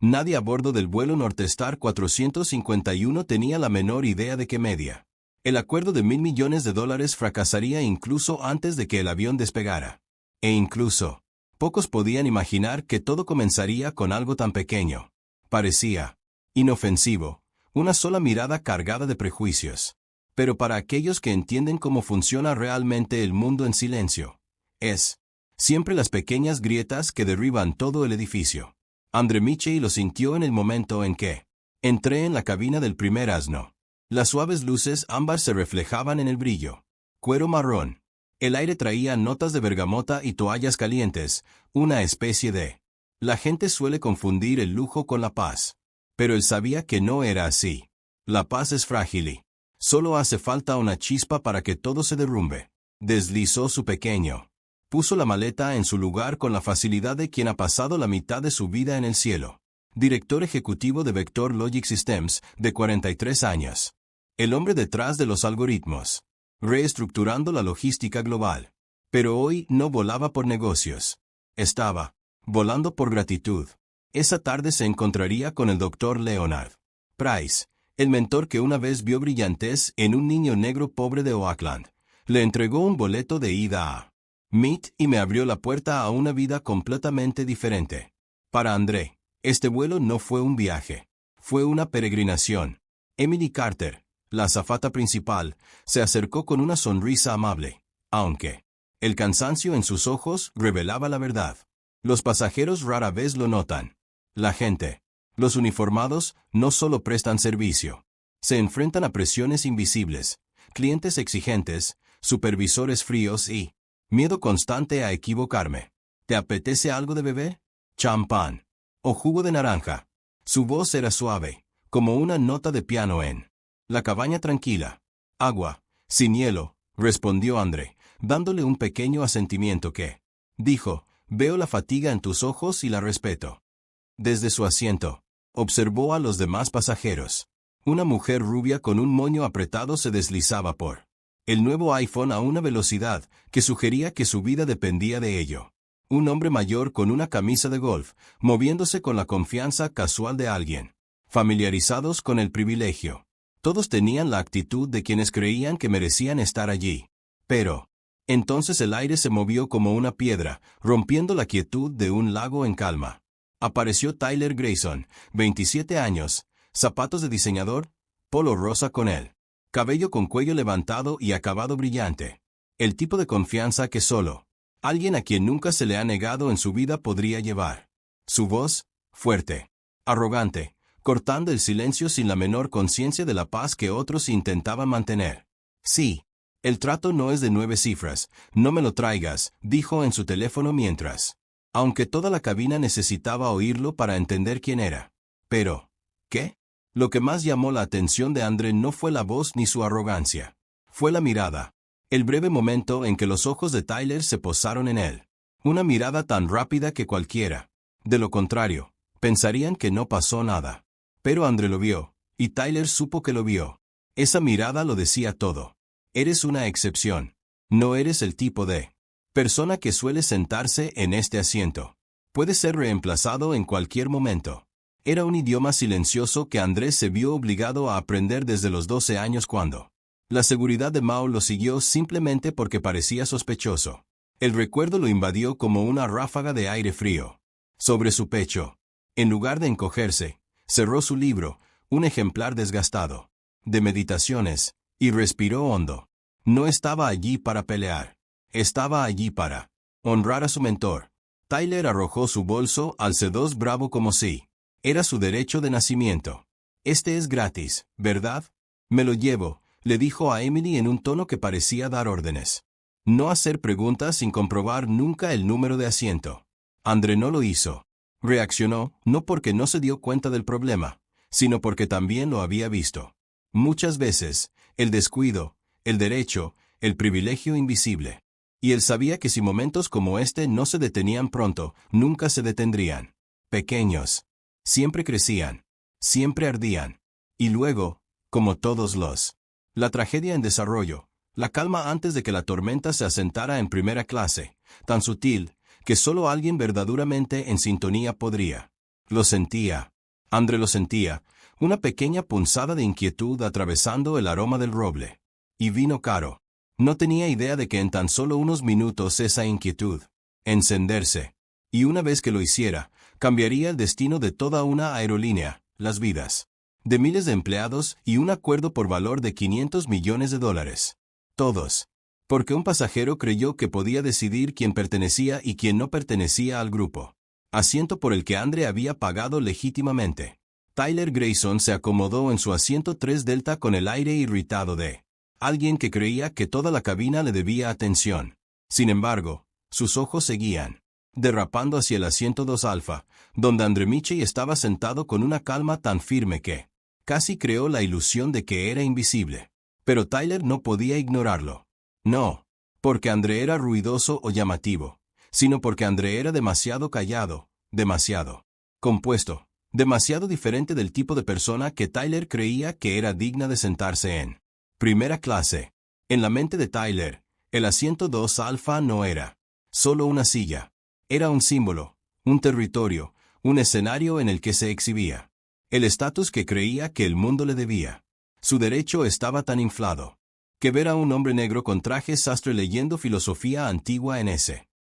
Nadie a bordo del vuelo Northstar 451 tenía la menor idea de qué media. El acuerdo de $1.000 millones fracasaría incluso antes de que el avión despegara. E incluso, pocos podían imaginar que todo comenzaría con algo tan pequeño. Parecía inofensivo, una sola mirada cargada de prejuicios. Pero para aquellos que entienden cómo funciona realmente el mundo en silencio, es siempre las pequeñas grietas que derriban todo el edificio. André Michel lo sintió en el momento en que entré en la cabina del primer asno. Las suaves luces ámbar se reflejaban en el brillo. Cuero marrón. El aire traía notas de bergamota y toallas calientes, una especie de... La gente suele confundir el lujo con la paz. Pero él sabía que no era así. La paz es frágil y solo hace falta una chispa para que todo se derrumbe. Deslizó su pequeño. Puso la maleta en su lugar con la facilidad de quien ha pasado la mitad de su vida en el cielo. Director ejecutivo de Vector Logic Systems, de 43 años. El hombre detrás de los algoritmos. Reestructurando la logística global. Pero hoy no volaba por negocios. Estaba volando por gratitud. Esa tarde se encontraría con el Dr. Leonard Price, el mentor que una vez vio brillantez en un niño negro pobre de Oakland. Le entregó un boleto de ida a Meet y me abrió la puerta a una vida completamente diferente. Para André, este vuelo no fue un viaje. Fue una peregrinación. Emily Carter, la azafata principal, se acercó con una sonrisa amable, aunque el cansancio en sus ojos revelaba la verdad. Los pasajeros rara vez lo notan. La gente, los uniformados, no solo prestan servicio. Se enfrentan a presiones invisibles, clientes exigentes, supervisores fríos y miedo constante a equivocarme. ¿Te apetece algo de beber? ¿Champán? ¿O jugo de naranja? Su voz era suave, como una nota de piano en la cabaña tranquila. Agua, sin hielo, respondió André, dándole un pequeño asentimiento que, dijo, veo la fatiga en tus ojos y la respeto. Desde su asiento, observó a los demás pasajeros. Una mujer rubia con un moño apretado se deslizaba por el nuevo iPhone a una velocidad que sugería que su vida dependía de ello. Un hombre mayor con una camisa de golf, moviéndose con la confianza casual de alguien, familiarizados con el privilegio. Todos tenían la actitud de quienes creían que merecían estar allí. Pero, entonces el aire se movió como una piedra, rompiendo la quietud de un lago en calma. Apareció Tyler Grayson, 27 años, zapatos de diseñador, polo rosa con él, cabello con cuello levantado y acabado brillante. El tipo de confianza que solo alguien a quien nunca se le ha negado en su vida podría llevar. Su voz, fuerte, arrogante, cortando el silencio sin la menor conciencia de la paz que otros intentaban mantener. Sí, el trato no es de 9 cifras, no me lo traigas, dijo en su teléfono mientras. Aunque toda la cabina necesitaba oírlo para entender quién era. Pero, ¿qué? Lo que más llamó la atención de André no fue la voz ni su arrogancia. Fue la mirada. El breve momento en que los ojos de Tyler se posaron en él. Una mirada tan rápida que cualquiera. De lo contrario, pensarían que no pasó nada. Pero André lo vio, y Tyler supo que lo vio. Esa mirada lo decía todo. Eres una excepción. No eres el tipo de persona que suele sentarse en este asiento. Puede ser reemplazado en cualquier momento. Era un idioma silencioso que Andrés se vio obligado a aprender desde los 12 años cuando la seguridad de Mao lo siguió simplemente porque parecía sospechoso. El recuerdo lo invadió como una ráfaga de aire frío. Sobre su pecho, en lugar de encogerse, cerró su libro, un ejemplar desgastado, de meditaciones, y respiró hondo. No estaba allí para pelear. Estaba allí para honrar a su mentor. Tyler arrojó su bolso al C2 Bravo como si era su derecho de nacimiento. Este es gratis, ¿verdad? Me lo llevo, le dijo a Emily en un tono que parecía dar órdenes. No hacer preguntas sin comprobar nunca el número de asiento. André no lo hizo. Reaccionó, no porque no se dio cuenta del problema, sino porque también lo había visto. Muchas veces, el descuido, el derecho, el privilegio invisible. Y él sabía que si momentos como este no se detenían pronto, nunca se detendrían. Pequeños. Siempre crecían. Siempre ardían. Y luego, como todos los. La tragedia en desarrollo. La calma antes de que la tormenta se asentara en primera clase. Tan sutil, que solo alguien verdaderamente en sintonía podría Lo sentía. André lo sentía, una pequeña punzada de inquietud atravesando el aroma del roble. Y vino caro. No tenía idea de que en tan solo unos minutos esa inquietud, encenderse, y una vez que lo hiciera, cambiaría el destino de toda una aerolínea, las vidas de miles de empleados y un acuerdo por valor de $500 millones. Todos. Porque un pasajero creyó que podía decidir quién pertenecía y quién no pertenecía al grupo. Asiento por el que Andre había pagado legítimamente. Tyler Grayson se acomodó en su asiento 3 Delta con el aire irritado de alguien que creía que toda la cabina le debía atención. Sin embargo, sus ojos seguían derrapando hacia el asiento 2 Alfa, donde Andre Michey estaba sentado con una calma tan firme que casi creó la ilusión de que era invisible. Pero Tyler no podía ignorarlo. No, porque Andre era ruidoso o llamativo, sino porque Andre era demasiado callado, demasiado compuesto, demasiado diferente del tipo de persona que Tyler creía que era digna de sentarse en primera clase. En la mente de Tyler, el asiento 2 Alfa no era solo una silla. Era un símbolo, un territorio, un escenario en el que se exhibía el estatus que creía que el mundo le debía. Su derecho estaba tan inflado que ver a un hombre negro con traje sastre leyendo filosofía antigua en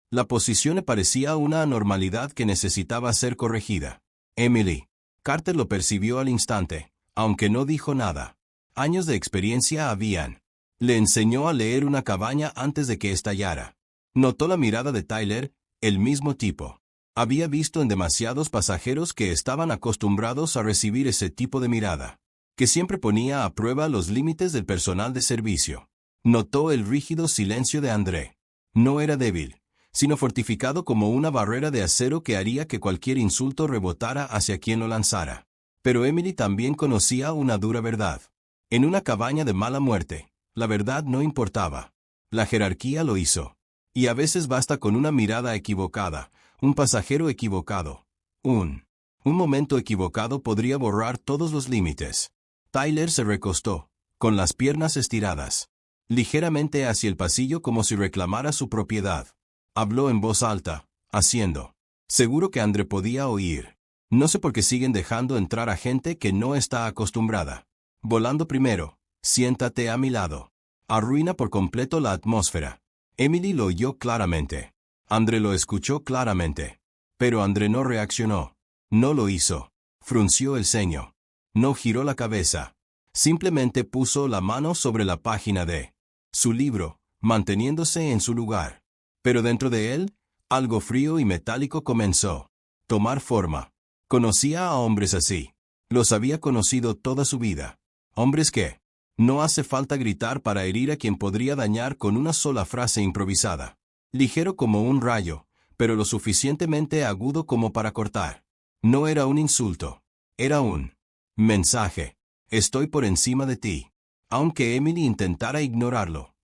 la posición le parecía una anormalidad que necesitaba ser corregida. Emily Carter lo percibió al instante, aunque no dijo nada. Años de experiencia habían. Le enseñó a leer una cabaña antes de que estallara. Notó la mirada de Tyler, el mismo tipo. Había visto en demasiados pasajeros que estaban acostumbrados a recibir ese tipo de mirada, que siempre ponía a prueba los límites del personal de servicio. Notó el rígido silencio de André. No era débil, sino fortificado como una barrera de acero que haría que cualquier insulto rebotara hacia quien lo lanzara. Pero Emily también conocía una dura verdad. En una cabaña de mala muerte, la verdad no importaba. La jerarquía lo hizo. Y a veces basta con una mirada equivocada, un pasajero equivocado. Un momento equivocado podría borrar todos los límites. Tyler se recostó, con las piernas estiradas, ligeramente hacia el pasillo como si reclamara su propiedad. Habló en voz alta, haciendo seguro que Andre podía oír. No sé por qué siguen dejando entrar a gente que no está acostumbrada. Volando primero, siéntate a mi lado. Arruina por completo la atmósfera. Emily lo oyó claramente. Andre lo escuchó claramente. Pero Andre no reaccionó. No lo hizo. Frunció el ceño. No giró la cabeza. Simplemente puso la mano sobre la página de su libro, manteniéndose en su lugar. Pero dentro de él, algo frío y metálico comenzó a tomar forma. Conocía a hombres así. Los había conocido toda su vida. Hombres que no hace falta gritar para herir a quien podría dañar con una sola frase improvisada. Ligero como un rayo, pero lo suficientemente agudo como para cortar. No era un insulto. Era un mensaje. Estoy por encima de ti. Aunque Emily intentara ignorarlo.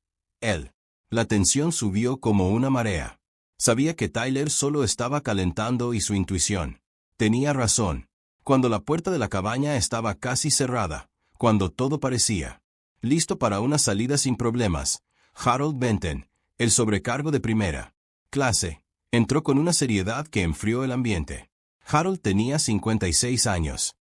La tensión subió como una marea. Sabía que Tyler solo estaba calentando y su intuición tenía razón. Cuando la puerta de la cabaña estaba casi cerrada, cuando todo parecía listo para una salida sin problemas, Harold Benton, el sobrecargo de primera clase, entró con una seriedad que enfrió el ambiente. Harold tenía 56 años.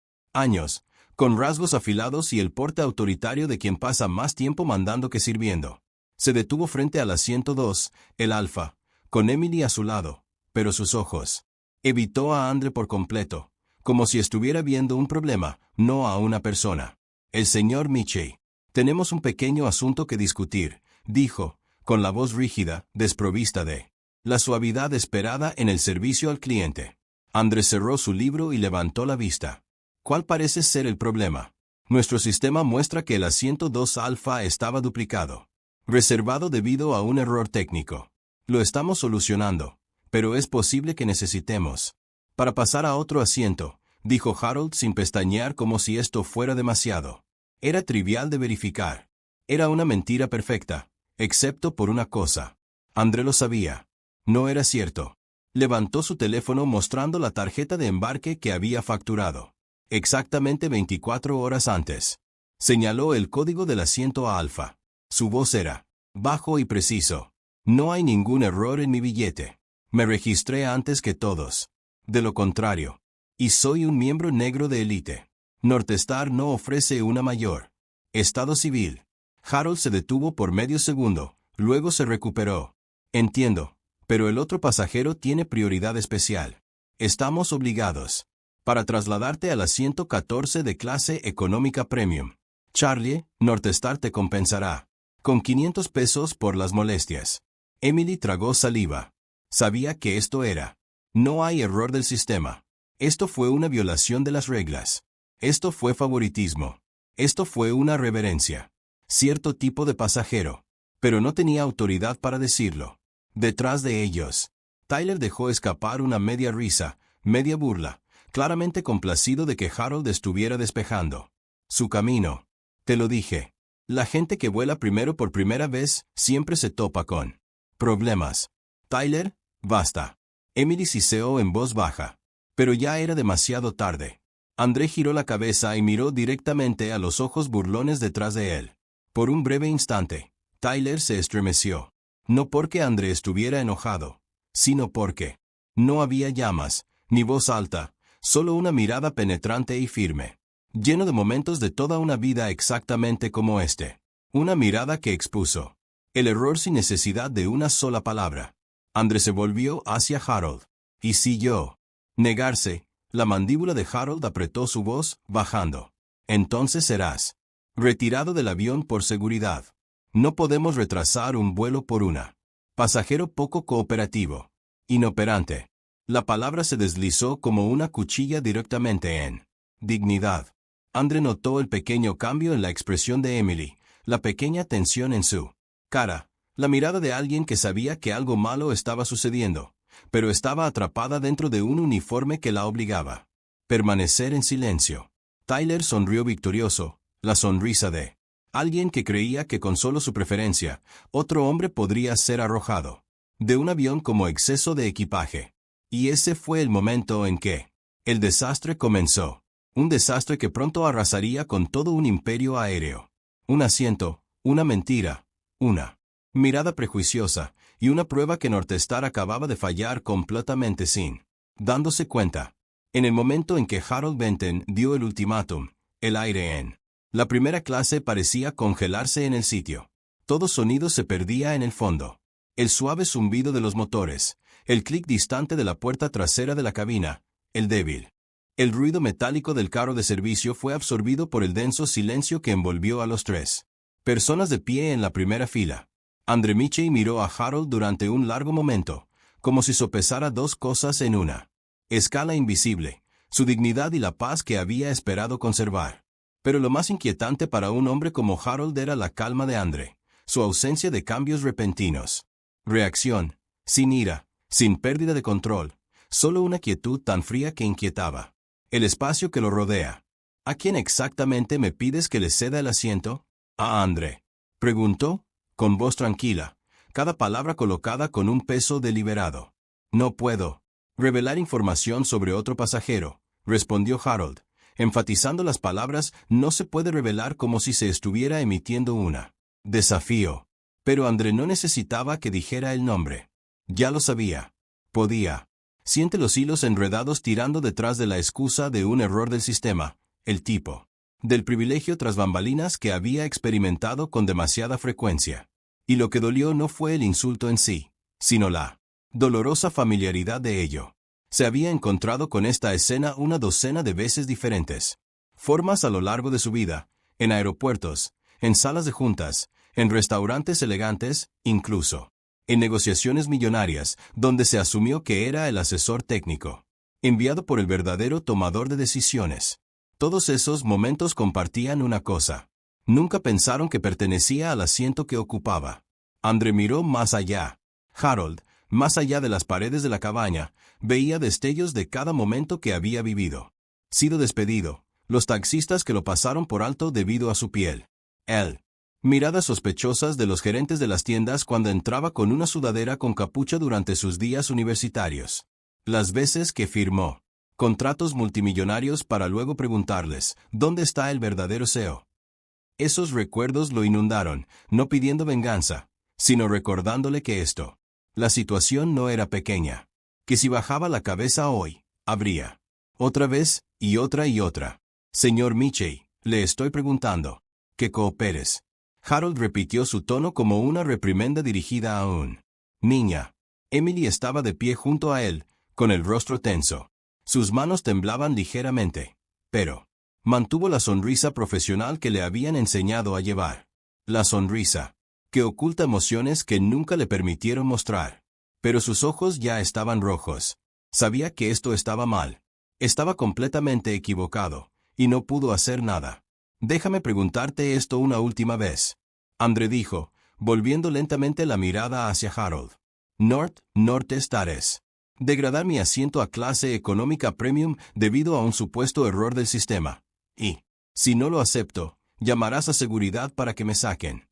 Con rasgos afilados y el porte autoritario de quien pasa más tiempo mandando que sirviendo. Se detuvo frente al asiento 2, el Alfa, con Emily a su lado, pero sus ojos evitó a Andre por completo, como si estuviera viendo un problema, no a una persona. El señor Michey. Tenemos un pequeño asunto que discutir, dijo, con la voz rígida, desprovista de la suavidad esperada en el servicio al cliente. Andre cerró su libro y levantó la vista. ¿Cuál parece ser el problema? Nuestro sistema muestra que el asiento 2 Alfa estaba duplicado. Reservado debido a un error técnico. Lo estamos solucionando, pero es posible que necesitemos para pasar a otro asiento, dijo Harold sin pestañear como si esto fuera demasiado. Era trivial de verificar. Era una mentira perfecta, excepto por una cosa. André lo sabía. No era cierto. Levantó su teléfono mostrando la tarjeta de embarque que había facturado. Exactamente 24 horas antes. Señaló el código del asiento a Alfa. Su voz era bajo y preciso. No hay ningún error en mi billete. Me registré antes que todos. De lo contrario, Y soy un miembro negro de élite. Northstar no ofrece una mayor. Estado civil. Harold se detuvo por medio segundo, luego se recuperó. Entiendo, pero el otro pasajero tiene prioridad especial. Estamos obligados. Para trasladarte al asiento 14 de clase económica premium. Charlie, Northstar te compensará. Con 500 pesos por las molestias. Emily tragó saliva. Sabía que esto era. No hay error del sistema. Esto fue una violación de las reglas. Esto fue favoritismo. Esto fue una reverencia. Cierto tipo de pasajero. Pero no tenía autoridad para decirlo. Detrás de ellos. Tyler dejó escapar una media risa, media burla, claramente complacido de que Harold estuviera despejando su camino. Te lo dije. La gente que vuela primero por primera vez siempre se topa con problemas. Tyler, basta. Emily siseó en voz baja. Pero ya era demasiado tarde. André giró la cabeza y miró directamente a los ojos burlones detrás de él. Por un breve instante, Tyler se estremeció. No porque André estuviera enojado, sino porque no había llamas, ni voz alta, solo una mirada penetrante y firme. Lleno de momentos de toda una vida exactamente como este. Una mirada que expuso el error sin necesidad de una sola palabra. André se volvió hacia Harold. ¿Y si yo? Negarse. La mandíbula de Harold apretó su voz, bajando. Entonces serás retirado del avión por seguridad. No podemos retrasar un vuelo por una pasajero poco cooperativo. Inoperante. La palabra se deslizó como una cuchilla directamente en dignidad. André notó el pequeño cambio en la expresión de Emily, la pequeña tensión en su cara, la mirada de alguien que sabía que algo malo estaba sucediendo, pero estaba atrapada dentro de un uniforme que la obligaba a permanecer en silencio. Tyler sonrió victorioso, la sonrisa de alguien que creía que con solo su preferencia, otro hombre podría ser arrojado de un avión como exceso de equipaje. Y ese fue el momento en que el desastre comenzó. Un desastre que pronto arrasaría con todo un imperio aéreo. Un asiento, una mentira, una mirada prejuiciosa, y una prueba que Northstar acababa de fallar completamente sin dándose cuenta. En el momento en que Harold Benton dio el ultimátum, el aire en la primera clase parecía congelarse en el sitio. Todo sonido se perdía en el fondo. El suave zumbido de los motores, el clic distante de la puerta trasera de la cabina, el débil. El ruido metálico del carro de servicio fue absorbido por el denso silencio que envolvió a los tres personas de pie en la primera fila. André Michey miró a Harold durante un largo momento, como si sopesara dos cosas en una escala invisible, su dignidad y la paz que había esperado conservar. Pero lo más inquietante para un hombre como Harold era la calma de André, su ausencia de cambios repentinos. Reacción, sin ira, sin pérdida de control, solo una quietud tan fría que inquietaba. El espacio que lo rodea. ¿A quién exactamente me pides que le ceda el asiento? ¿A André? Preguntó, con voz tranquila, cada palabra colocada con un peso deliberado. No puedo revelar información sobre otro pasajero, respondió Harold, enfatizando las palabras no se puede revelar como si se estuviera emitiendo una desafío. Pero André no necesitaba que dijera el nombre. Ya lo sabía. Podía. Siente los hilos enredados tirando detrás de la excusa de un error del sistema, el tipo del privilegio tras bambalinas que había experimentado con demasiada frecuencia. Y lo que dolió no fue el insulto en sí, sino la dolorosa familiaridad de ello. Se había encontrado con esta escena una docena de veces diferentes. Formas a lo largo de su vida, en aeropuertos, en salas de juntas, en restaurantes elegantes, incluso en negociaciones millonarias, donde se asumió que era el asesor técnico, enviado por el verdadero tomador de decisiones. Todos esos momentos compartían una cosa. Nunca pensaron que pertenecía al asiento que ocupaba. André miró más allá. Harold, más allá de las paredes de la cabaña, veía destellos de cada momento que había vivido. Sido despedido, los taxistas que lo pasaron por alto debido a su piel. Él. Miradas sospechosas de los gerentes de las tiendas cuando entraba con una sudadera con capucha durante sus días universitarios. Las veces que firmó contratos multimillonarios para luego preguntarles, ¿dónde está el verdadero CEO? Esos recuerdos lo inundaron, no pidiendo venganza, sino recordándole que la situación no era pequeña, que si bajaba la cabeza hoy, habría Otra vez, y otra y otra. Señor Michie, le estoy preguntando. Que cooperes. Harold repitió su tono como una reprimenda dirigida a un niña. Emily estaba de pie junto a él, con el rostro tenso. Sus manos temblaban ligeramente, pero mantuvo la sonrisa profesional que le habían enseñado a llevar. La sonrisa, que oculta emociones que nunca le permitieron mostrar. Pero sus ojos ya estaban rojos. Sabía que esto estaba mal. Estaba completamente equivocado, y no pudo hacer nada. Déjame preguntarte esto una última vez. André dijo, volviendo lentamente la mirada hacia Harold. Northstar es degradar mi asiento a clase económica premium debido a un supuesto error del sistema. Y, si no lo acepto, llamarás a seguridad para que me saquen.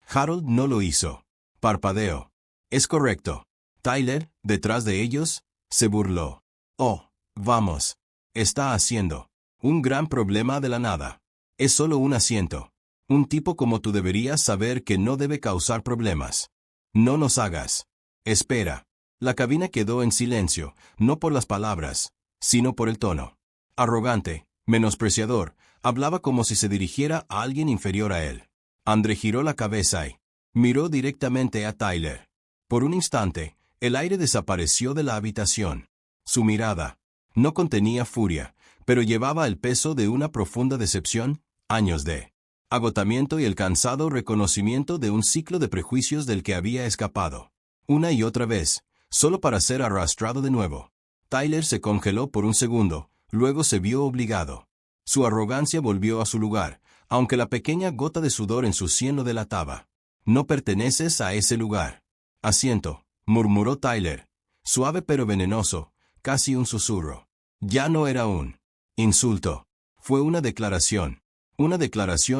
Harold no lo hizo. Parpadeó. Es correcto. Tyler, detrás de ellos, se burló. Oh, vamos. Está haciendo un gran problema de la nada. Es solo un asiento. Un tipo como tú deberías saber que no debe causar problemas. No nos hagas. Espera. La cabina quedó en silencio, no por las palabras, sino por el tono. Arrogante, menospreciador, hablaba como si se dirigiera a alguien inferior a él. André giró la cabeza y miró directamente a Tyler. Por un instante, el aire desapareció de la habitación. Su mirada no contenía furia, pero llevaba el peso de una profunda decepción, años de agotamiento y el cansado reconocimiento de un ciclo de prejuicios del que había escapado. Una y otra vez, solo para ser arrastrado de nuevo. Tyler se congeló por un segundo, luego se vio obligado. Su arrogancia volvió a su lugar, aunque la pequeña gota de sudor en su sien lo delataba. No perteneces a ese lugar. Asiento, murmuró Tyler, suave pero venenoso, casi un susurro. Ya no era un insulto. Fue una declaración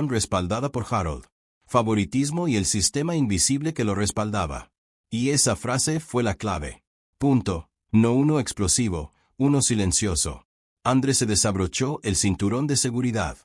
respaldada por Harold, favoritismo y el sistema invisible que lo respaldaba. Y esa frase fue la clave. Punto. No uno explosivo, uno silencioso. André se desabrochó el cinturón de seguridad.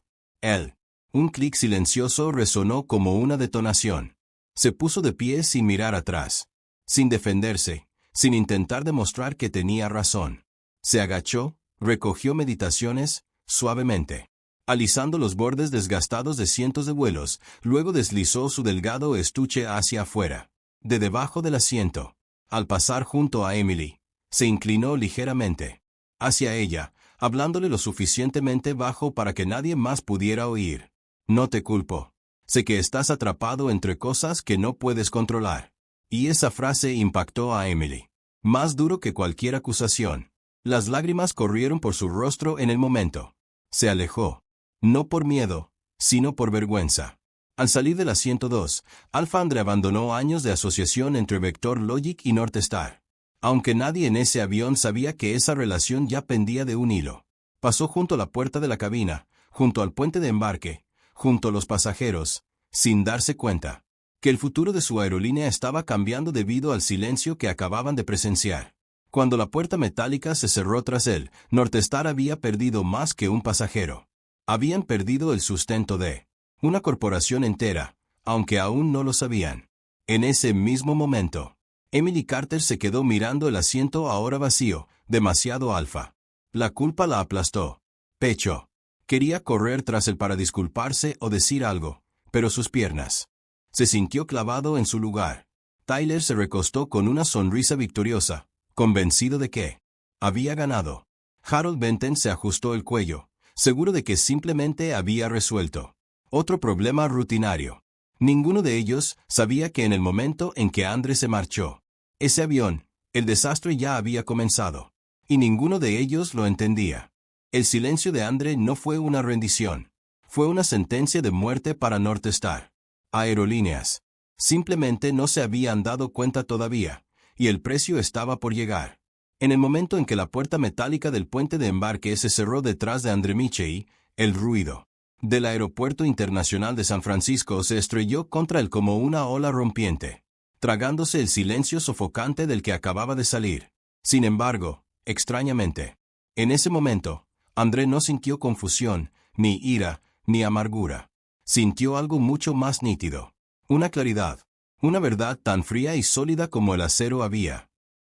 Un clic silencioso resonó como una detonación. Se puso de pie sin mirar atrás, sin defenderse, sin intentar demostrar que tenía razón. Se agachó, recogió meditaciones, suavemente, alisando los bordes desgastados de cientos de vuelos, luego deslizó su delgado estuche hacia afuera, de debajo del asiento. Al pasar junto a Emily, se inclinó ligeramente hacia ella, hablándole lo suficientemente bajo para que nadie más pudiera oír. No te culpo. Sé que estás atrapado entre cosas que no puedes controlar. Y esa frase impactó a Emily, más duro que cualquier acusación. Las lágrimas corrieron por su rostro en el momento. Se alejó. No por miedo, sino por vergüenza. Al salir de la 102, Alpha André abandonó años de asociación entre Vector Logic y Northstar. Aunque nadie en ese avión sabía que esa relación ya pendía de un hilo. Pasó junto a la puerta de la cabina, junto al puente de embarque, junto a los pasajeros, sin darse cuenta que el futuro de su aerolínea estaba cambiando debido al silencio que acababan de presenciar. Cuando la puerta metálica se cerró tras él, Northstar había perdido más que un pasajero. Habían perdido el sustento de una corporación entera, aunque aún no lo sabían. En ese mismo momento, Emily Carter se quedó mirando el asiento ahora vacío, demasiado alfa. La culpa la aplastó. Pecho. Quería correr tras él para disculparse o decir algo, pero sus piernas. Se sintió clavado en su lugar. Tyler se recostó con una sonrisa victoriosa, convencido de que había ganado. Harold Benton se ajustó el cuello, seguro de que simplemente había resuelto otro problema rutinario. Ninguno de ellos sabía que en el momento en que André se marchó, ese avión, el desastre ya había comenzado. Y ninguno de ellos lo entendía. El silencio de André no fue una rendición. Fue una sentencia de muerte para Northstar. Aerolíneas. Simplemente no se habían dado cuenta todavía, y el precio estaba por llegar. En el momento en que la puerta metálica del puente de embarque se cerró detrás de André Michie, el ruido del Aeropuerto Internacional de San Francisco se estrelló contra él como una ola rompiente, tragándose el silencio sofocante del que acababa de salir. Sin embargo, extrañamente, en ese momento, André no sintió confusión, ni ira, ni amargura. Sintió algo mucho más nítido. Una claridad. Una verdad tan fría y sólida como el acero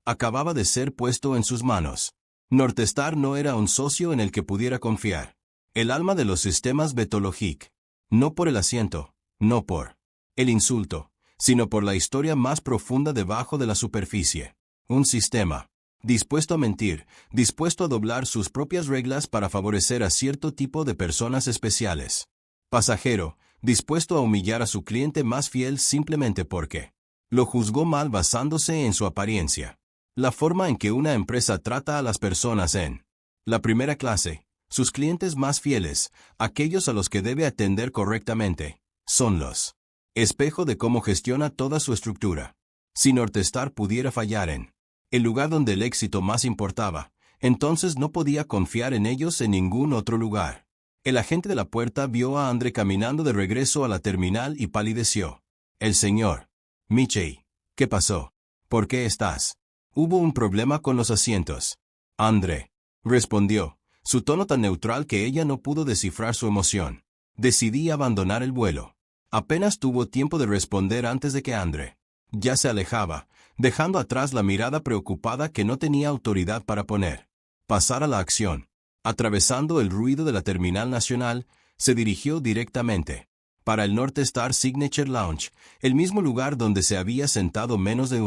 acababa de ser puesto en sus manos. Northstar no era un socio en el que pudiera confiar. El alma de los sistemas Betologic. No por el asiento, no por el insulto, sino por la historia más profunda debajo de la superficie. Un sistema dispuesto a mentir, dispuesto a doblar sus propias reglas para favorecer a cierto tipo de personas especiales. Pasajero, dispuesto a humillar a su cliente más fiel simplemente porque lo juzgó mal basándose en su apariencia. La forma en que una empresa trata a las personas en la primera clase, sus clientes más fieles, aquellos a los que debe atender correctamente, son los espejo de cómo gestiona toda su estructura. Si Northstar pudiera fallar en el lugar donde el éxito más importaba, entonces no podía confiar en ellos en ningún otro lugar. El agente de la puerta vio a Andre caminando de regreso a la terminal y palideció. El señor Michei, ¿qué pasó? ¿Por qué estás? Hubo un problema con los asientos. Andre respondió, su tono tan neutral que ella no pudo descifrar su emoción. Decidí abandonar el vuelo. Apenas tuvo tiempo de responder antes de que Andre ya se alejaba, dejando atrás la mirada preocupada que no tenía autoridad para poner. Pasar a la acción. Atravesando el ruido de la terminal nacional, se dirigió directamente para el Northstar Signature Lounge, el mismo lugar donde se había sentado menos de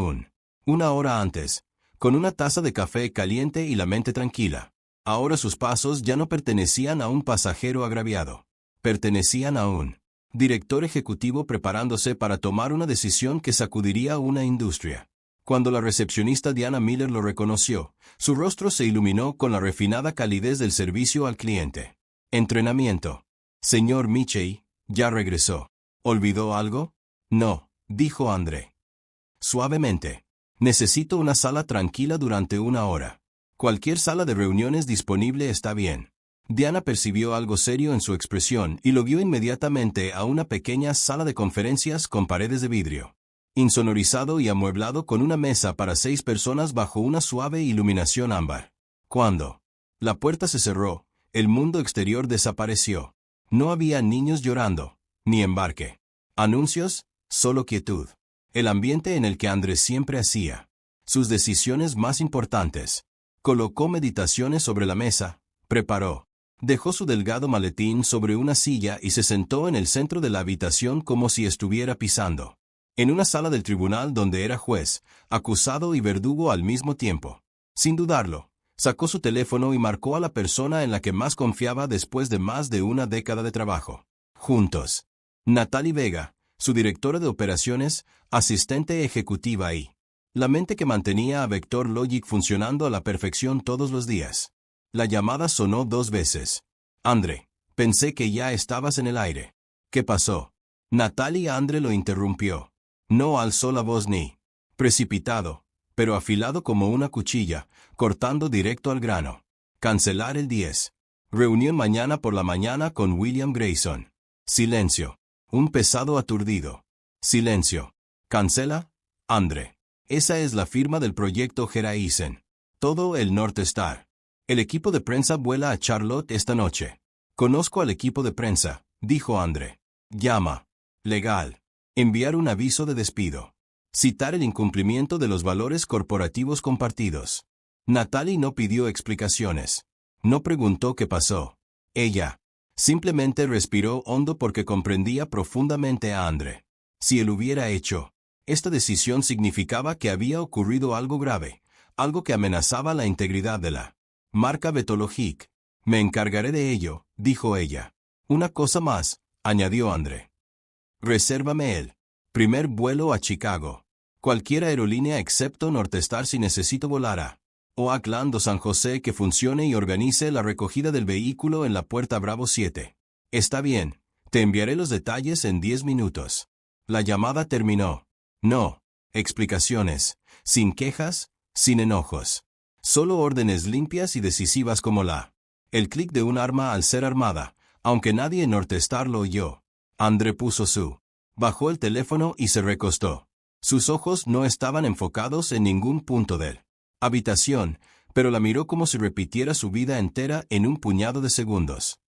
una hora antes, con una taza de café caliente y la mente tranquila. Ahora sus pasos ya no pertenecían a un pasajero agraviado. Pertenecían a un director ejecutivo preparándose para tomar una decisión que sacudiría una industria. Cuando la recepcionista Diana Miller lo reconoció, su rostro se iluminó con la refinada calidez del servicio al cliente. Entrenamiento. Señor Michei, ya regresó. ¿Olvidó algo? No, dijo Andre suavemente. Necesito una sala tranquila durante una hora. Cualquier sala de reuniones disponible está bien. Diana percibió algo serio en su expresión y lo vio inmediatamente a una pequeña sala de conferencias con paredes de vidrio, insonorizado y amueblado con una mesa para 6 personas bajo una suave iluminación ámbar. Cuando la puerta se cerró, el mundo exterior desapareció. No había niños llorando, ni embarque. Anuncios, solo quietud. El ambiente en el que Andrés siempre hacía sus decisiones más importantes. Colocó meditaciones sobre la mesa, preparó. Dejó su delgado maletín sobre una silla y se sentó en el centro de la habitación como si estuviera pisando en una sala del tribunal donde era juez, acusado y verdugo al mismo tiempo. Sin dudarlo, sacó su teléfono y marcó a la persona en la que más confiaba después de más de una década de trabajo. Juntos. Natalie Vega, su directora de operaciones, asistente ejecutiva y la mente que mantenía a Vector Logic funcionando a la perfección todos los días. La llamada sonó 2 veces. Andre, pensé que ya estabas en el aire. ¿Qué pasó? Natalie Andre lo interrumpió. No alzó la voz ni precipitado, pero afilado como una cuchilla, cortando directo al grano. Cancelar el 10. Reunión mañana por la mañana con William Grayson. Silencio. Un pesado aturdido. Silencio. ¿Cancela? Andre. Esa es la firma del proyecto Horizon. Todo el Northstar. El equipo de prensa vuela a Charlotte esta noche. Conozco al equipo de prensa, dijo Andre. Llama. Legal. Enviar un aviso de despido. Citar el incumplimiento de los valores corporativos compartidos. Natalie no pidió explicaciones. No preguntó qué pasó. Ella simplemente respiró hondo porque comprendía profundamente a Andre. Si él hubiera hecho esta decisión significaba que había ocurrido algo grave, algo que amenazaba la integridad de la marca Betologic. Me encargaré de ello, dijo ella. Una cosa más, añadió Andre. Resérvame el primer vuelo a Chicago. Cualquier aerolínea excepto Northstar si necesito volar a Oakland o San José que funcione y organice la recogida del vehículo en la puerta Bravo 7. Está bien, te enviaré los detalles en 10 minutos. La llamada terminó. No explicaciones, sin quejas, sin enojos. Solo órdenes limpias y decisivas como el clic de un arma al ser armada, aunque nadie en Northstar lo oyó. Andre bajó el teléfono y se recostó. Sus ojos no estaban enfocados en ningún punto de la habitación, pero la miró como si repitiera su vida entera en un puñado de segundos.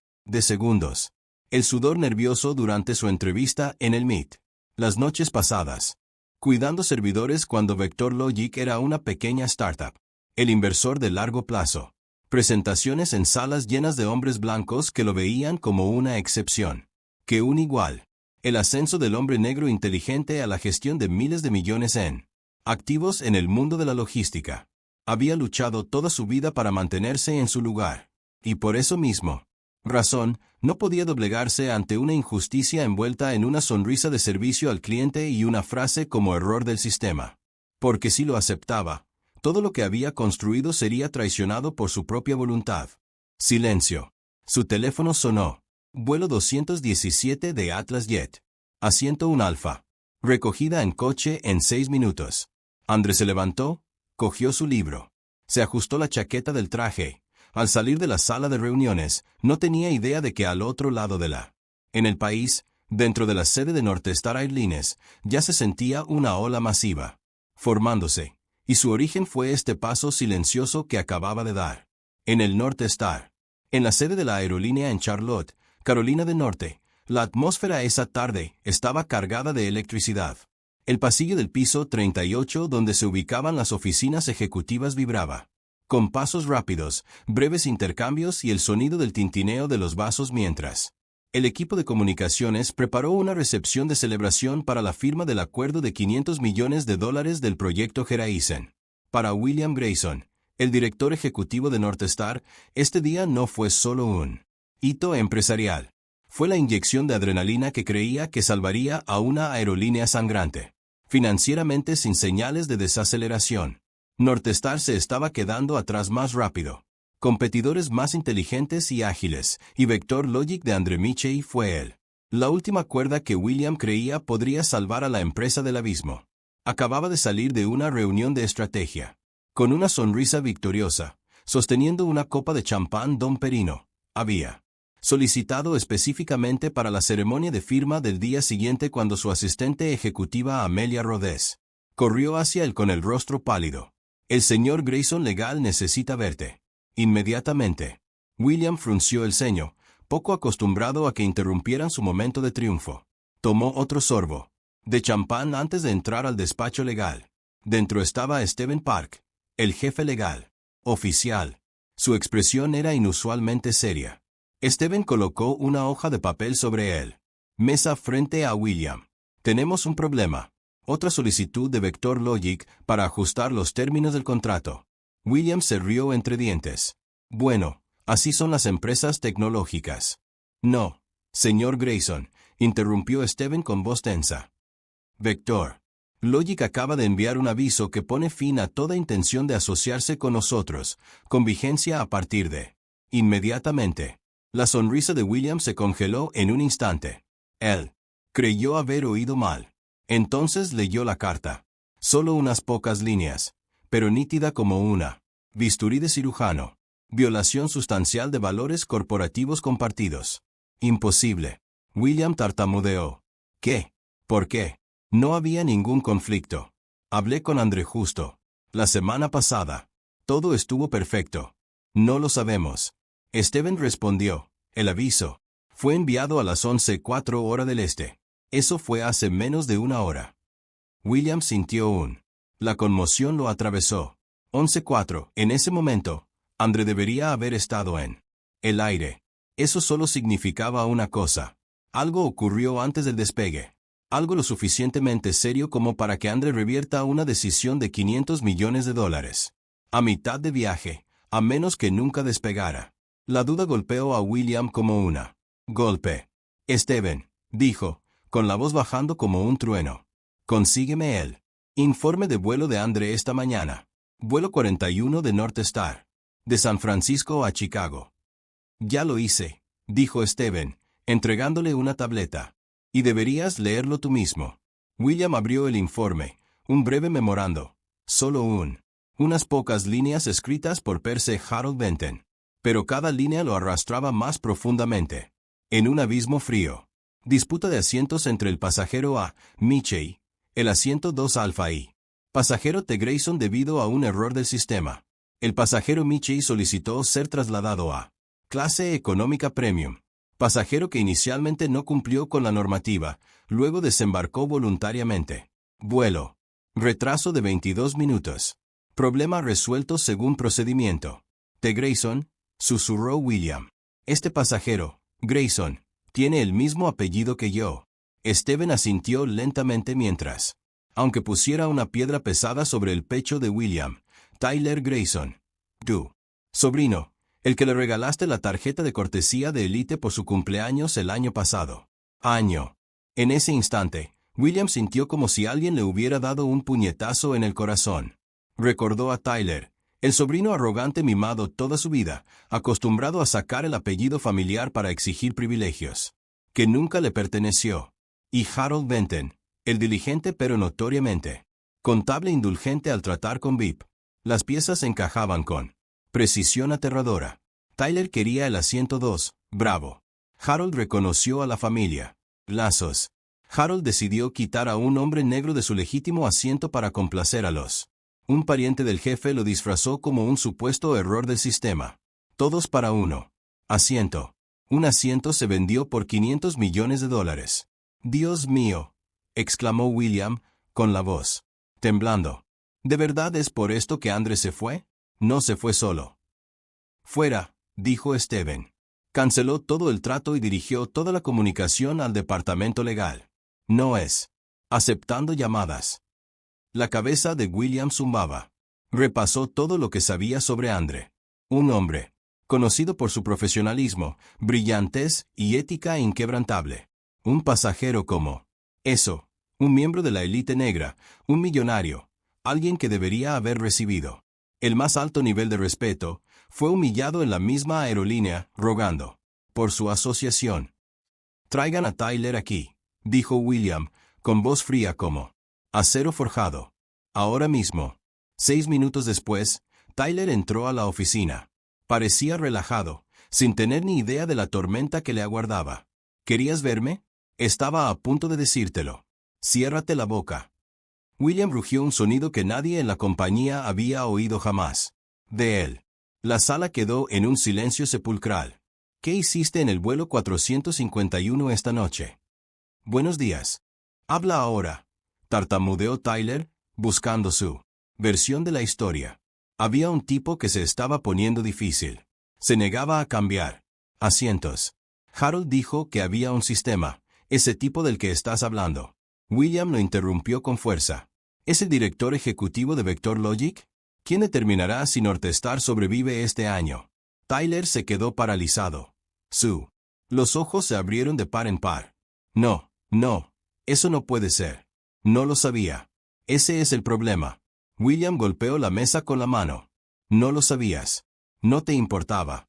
El sudor nervioso durante su entrevista en el Meet. Las noches pasadas. Cuidando servidores cuando Vector Logic era una pequeña startup. El inversor de largo plazo. Presentaciones en salas llenas de hombres blancos que lo veían como una excepción. Que un igual. El ascenso del hombre negro inteligente a la gestión de miles de millones en activos en el mundo de la logística. Había luchado toda su vida para mantenerse en su lugar. Y por eso mismo, razón, no podía doblegarse ante una injusticia envuelta en una sonrisa de servicio al cliente y una frase como error del sistema. Porque si lo aceptaba, todo lo que había construido sería traicionado por su propia voluntad. Silencio. Su teléfono sonó. Vuelo 217 de Atlas Jet. Asiento un alfa. Recogida en coche en 6 minutos. André se levantó, cogió su libro. Se ajustó la chaqueta del traje. Al salir de la sala de reuniones, no tenía idea de que al otro lado en el país, dentro de la sede de Northstar Airlines, ya se sentía una ola masiva formándose, y su origen fue este paso silencioso que acababa de dar. En el Northstar, en la sede de la aerolínea en Charlotte, Carolina del Norte, la atmósfera esa tarde estaba cargada de electricidad. El pasillo del piso 38 donde se ubicaban las oficinas ejecutivas vibraba. Con pasos rápidos, breves intercambios y el sonido del tintineo de los vasos mientras el equipo de comunicaciones preparó una recepción de celebración para la firma del acuerdo de $500 millones del proyecto Horizon. Para William Grayson, el director ejecutivo de Northstar, este día no fue solo un hito empresarial. Fue la inyección de adrenalina que creía que salvaría a una aerolínea sangrante, financieramente sin señales de desaceleración. Northstar se estaba quedando atrás más rápido. Competidores más inteligentes y ágiles, y Vector Logic de André Michel fue él. La última cuerda que William creía podría salvar a la empresa del abismo. Acababa de salir de una reunión de estrategia. Con una sonrisa victoriosa, sosteniendo una copa de champán Dom Perino, había solicitado específicamente para la ceremonia de firma del día siguiente cuando su asistente ejecutiva Amelia Rodés corrió hacia él con el rostro pálido. El señor Grayson legal necesita verte. Inmediatamente. William frunció el ceño, poco acostumbrado a que interrumpieran su momento de triunfo. Tomó otro sorbo de champán antes de entrar al despacho legal. Dentro estaba Stephen Park, el jefe legal, oficial. Su expresión era inusualmente seria. Stephen colocó una hoja de papel sobre él. Mesa frente a William. Tenemos un problema. Otra solicitud de Vector Logic para ajustar los términos del contrato. William se rió entre dientes. Bueno, así son las empresas tecnológicas. No, señor Grayson, interrumpió Stephen con voz tensa. Vector Logic acaba de enviar un aviso que pone fin a toda intención de asociarse con nosotros, con vigencia a partir de inmediatamente. La sonrisa de William se congeló en un instante. Él creyó haber oído mal. Entonces leyó la carta. Solo unas pocas líneas, pero nítida como una bisturí de cirujano. Violación sustancial de valores corporativos compartidos. Imposible. William tartamudeó. ¿Qué? ¿Por qué? No había ningún conflicto. Hablé con André justo la semana pasada. Todo estuvo perfecto. No lo sabemos. Stephen respondió. El aviso fue enviado a las 11:04 hora del este. Eso fue hace menos de una hora. William sintió la conmoción lo atravesó. 11:04. En ese momento, André debería haber estado en el aire. Eso solo significaba una cosa. Algo ocurrió antes del despegue. Algo lo suficientemente serio como para que André revierta una decisión de $500 millones. A mitad de viaje, a menos que nunca despegara. La duda golpeó a William como una golpe. Stephen, dijo, con la voz bajando como un trueno. Consígueme el informe de vuelo de André esta mañana. Vuelo 41 de Northstar. De San Francisco a Chicago. Ya lo hice, dijo Stephen, entregándole una tableta. Y deberías leerlo tú mismo. William abrió el informe, un breve memorando. Solo unas pocas líneas escritas por Percy Harold Benton. Pero cada línea lo arrastraba más profundamente. En un abismo frío. Disputa de asientos entre el pasajero A. Michel, el asiento 2 Alfa y pasajero T. Grayson debido a un error del sistema. El pasajero Michel solicitó ser trasladado a clase económica premium. Pasajero que inicialmente no cumplió con la normativa, luego desembarcó voluntariamente. Vuelo. Retraso de 22 minutos. Problema resuelto según procedimiento. ¿De Grayson?, susurró William. Este pasajero, Grayson, tiene el mismo apellido que yo. Steven asintió lentamente mientras, aunque pusiera una piedra pesada sobre el pecho de William. Tyler Grayson. Tu sobrino, el que le regalaste la tarjeta de cortesía de Elite por su cumpleaños el año pasado. En ese instante, William sintió como si alguien le hubiera dado un puñetazo en el corazón. Recordó a Tyler, el sobrino arrogante mimado toda su vida, acostumbrado a sacar el apellido familiar para exigir privilegios, que nunca le perteneció. Y Harold Benton, el diligente pero notoriamente contable indulgente al tratar con VIP. Las piezas encajaban con precisión aterradora. Tyler quería el asiento 2, bravo. Harold reconoció a la familia. Lazos. Harold decidió quitar a un hombre negro de su legítimo asiento para complacer a los. Un pariente del jefe lo disfrazó como un supuesto error del sistema. Todos para uno. Asiento. Un asiento se vendió por $500 millones. Dios mío, exclamó William, con la voz temblando. ¿De verdad es por esto que Andre se fue? No se fue solo. Fuera, dijo Steven. Canceló todo el trato y dirigió toda la comunicación al departamento legal. No es. Aceptando llamadas. La cabeza de William zumbaba. Repasó todo lo que sabía sobre Andre. Un hombre, conocido por su profesionalismo, brillantez y ética inquebrantable. Un pasajero como eso, un miembro de la élite negra, un millonario, alguien que debería haber recibido el más alto nivel de respeto, fue humillado en la misma aerolínea, rogando por su asociación. Traigan a Tyler aquí, dijo William, con voz fría como acero forjado. Ahora mismo. 6 minutos después, Tyler entró a la oficina. Parecía relajado, sin tener ni idea de la tormenta que le aguardaba. ¿Querías verme? Estaba a punto de decírtelo. Ciérrate la boca. William rugió un sonido que nadie en la compañía había oído jamás. De él. La sala quedó en un silencio sepulcral. ¿Qué hiciste en el vuelo 451 esta noche? Buenos días. Habla ahora. Tartamudeó Tyler, buscando su versión de la historia. Había un tipo que se estaba poniendo difícil. Se negaba a cambiar asientos. Harold dijo que había un sistema, ese tipo del que estás hablando. William lo interrumpió con fuerza. ¿Es el director ejecutivo de Vector Logic? ¿Quién determinará si Northstar sobrevive este año? Tyler se quedó paralizado. Los ojos se abrieron de par en par. No, eso no puede ser. No lo sabía. Ese es el problema. William golpeó la mesa con la mano. No lo sabías. No te importaba.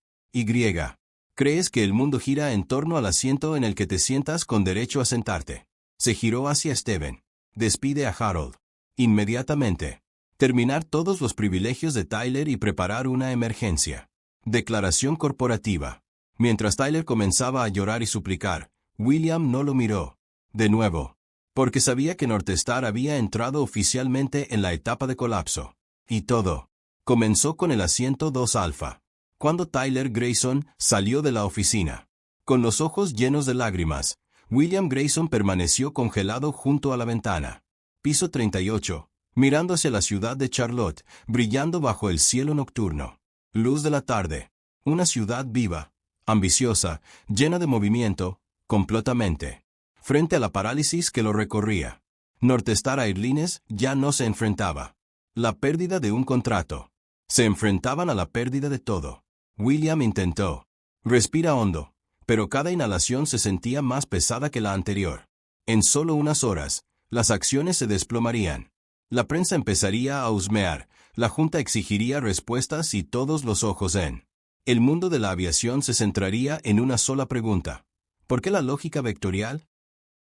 ¿Crees que el mundo gira en torno al asiento en el que te sientas con derecho a sentarte? Se giró hacia Steven. Despide a Harold. Inmediatamente. Terminar todos los privilegios de Tyler y preparar una emergencia. Declaración corporativa. Mientras Tyler comenzaba a llorar y suplicar, William no lo miró. De nuevo. Porque sabía que Northstar había entrado oficialmente en la etapa de colapso. Y todo comenzó con el asiento 2 Alfa. Cuando Tyler Grayson salió de la oficina. Con los ojos llenos de lágrimas, William Grayson permaneció congelado junto a la ventana. Piso 38, mirando hacia la ciudad de Charlotte, brillando bajo el cielo nocturno. Luz de la tarde. Una ciudad viva, ambiciosa, llena de movimiento, completamente. Frente a la parálisis que lo recorría. Northstar Airlines ya no se enfrentaba. La pérdida de un contrato. Se enfrentaban a la pérdida de todo. William intentó. Respira hondo. Pero cada inhalación se sentía más pesada que la anterior. En solo unas horas, las acciones se desplomarían. La prensa empezaría a husmear, la Junta exigiría respuestas y todos los ojos en el mundo de la aviación se centraría en una sola pregunta. ¿Por qué la lógica vectorial?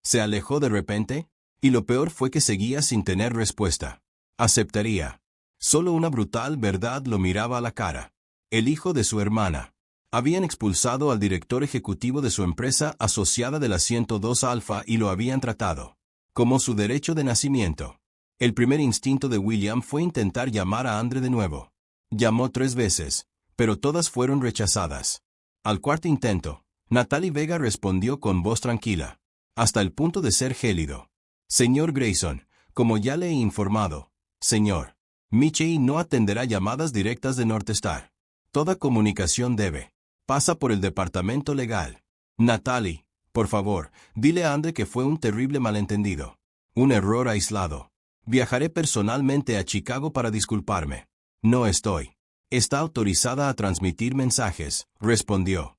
Se alejó de repente, y lo peor fue que seguía sin tener respuesta. Aceptaría. Solo una brutal verdad lo miraba a la cara. El hijo de su hermana. Habían expulsado al director ejecutivo de su empresa asociada del asiento 2 Alfa y lo habían tratado como su derecho de nacimiento. El primer instinto de William fue intentar llamar a Andre de nuevo. Llamó 3 veces, pero todas fueron rechazadas. Al cuarto intento, Natalie Vega respondió con voz tranquila, hasta el punto de ser gélido. Señor Grayson, como ya le he informado, señor, Michie no atenderá llamadas directas de Northstar. Toda comunicación debe. Pasa por el departamento legal. Natalie, por favor, dile a Andre que fue un terrible malentendido. Un error aislado. Viajaré personalmente a Chicago para disculparme. No estoy. Está autorizada a transmitir mensajes, respondió.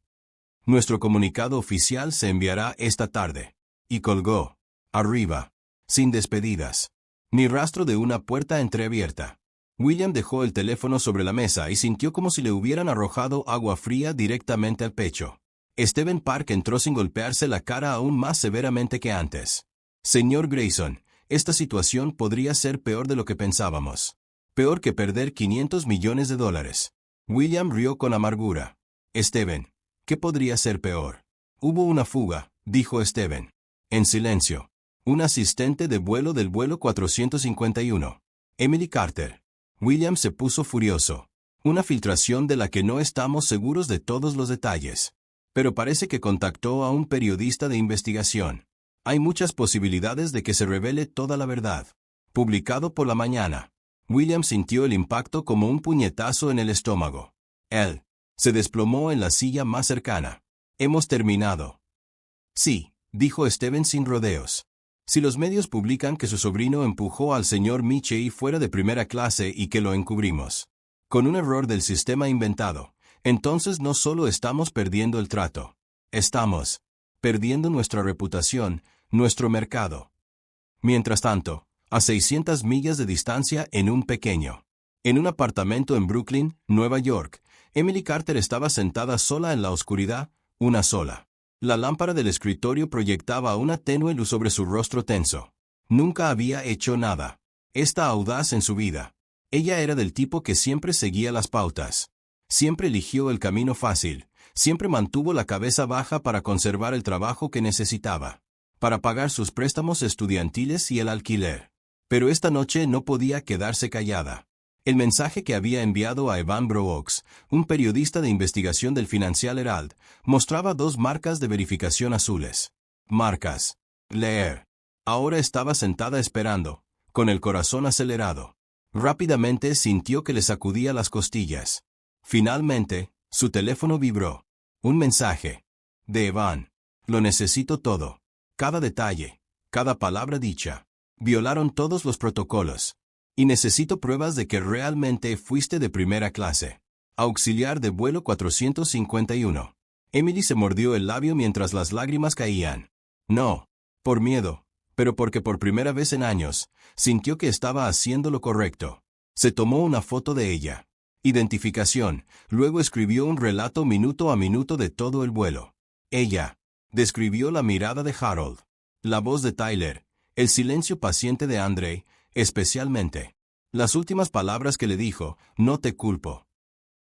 Nuestro comunicado oficial se enviará esta tarde. Y colgó. Arriba. Sin despedidas. Ni rastro de una puerta entreabierta. William dejó el teléfono sobre la mesa y sintió como si le hubieran arrojado agua fría directamente al pecho. Stephen Park entró sin golpearse la cara aún más severamente que antes. Señor Grayson, esta situación podría ser peor de lo que pensábamos. Peor que perder $500 millones. William rió con amargura. Stephen, ¿qué podría ser peor? Hubo una fuga, dijo Stephen. En silencio. Un asistente de vuelo del vuelo 451. Emily Carter. William se puso furioso. Una filtración de la que no estamos seguros de todos los detalles. Pero parece que contactó a un periodista de investigación. Hay muchas posibilidades de que se revele toda la verdad. Publicado por la mañana. William sintió el impacto como un puñetazo en el estómago. Él se desplomó en la silla más cercana. Hemos terminado. Sí, dijo Stephen sin rodeos. Si los medios publican que su sobrino empujó al señor Michie fuera de primera clase y que lo encubrimos, con un error del sistema inventado, entonces no solo estamos perdiendo el trato, estamos perdiendo nuestra reputación, nuestro mercado. Mientras tanto, a 600 millas de distancia en un apartamento en Brooklyn, Nueva York, Emily Carter estaba sentada sola en la oscuridad, una sola. La lámpara del escritorio proyectaba una tenue luz sobre su rostro tenso. Nunca había hecho nada. Esta audaz en su vida. Ella era del tipo que siempre seguía las pautas. Siempre eligió el camino fácil. Siempre mantuvo la cabeza baja para conservar el trabajo que necesitaba. Para pagar sus préstamos estudiantiles y el alquiler. Pero esta noche no podía quedarse callada. El mensaje que había enviado a Evan Brooks, un periodista de investigación del Financial Herald, mostraba dos marcas de verificación azules. Marcas. Leer. Ahora estaba sentada esperando, con el corazón acelerado. Rápidamente sintió que le sacudía las costillas. Finalmente, su teléfono vibró. Un mensaje. De Evan. Lo necesito todo. Cada detalle. Cada palabra dicha. Violaron todos los protocolos. Y necesito pruebas de que realmente fuiste de primera clase. Auxiliar de vuelo 451. Emily se mordió el labio mientras las lágrimas caían. No, por miedo, pero porque por primera vez en años, sintió que estaba haciendo lo correcto. Se tomó una foto de ella. Identificación, luego escribió un relato minuto a minuto de todo el vuelo. Ella describió la mirada de Harold, la voz de Tyler, el silencio paciente de Andre, especialmente las últimas palabras que le dijo, no te culpo.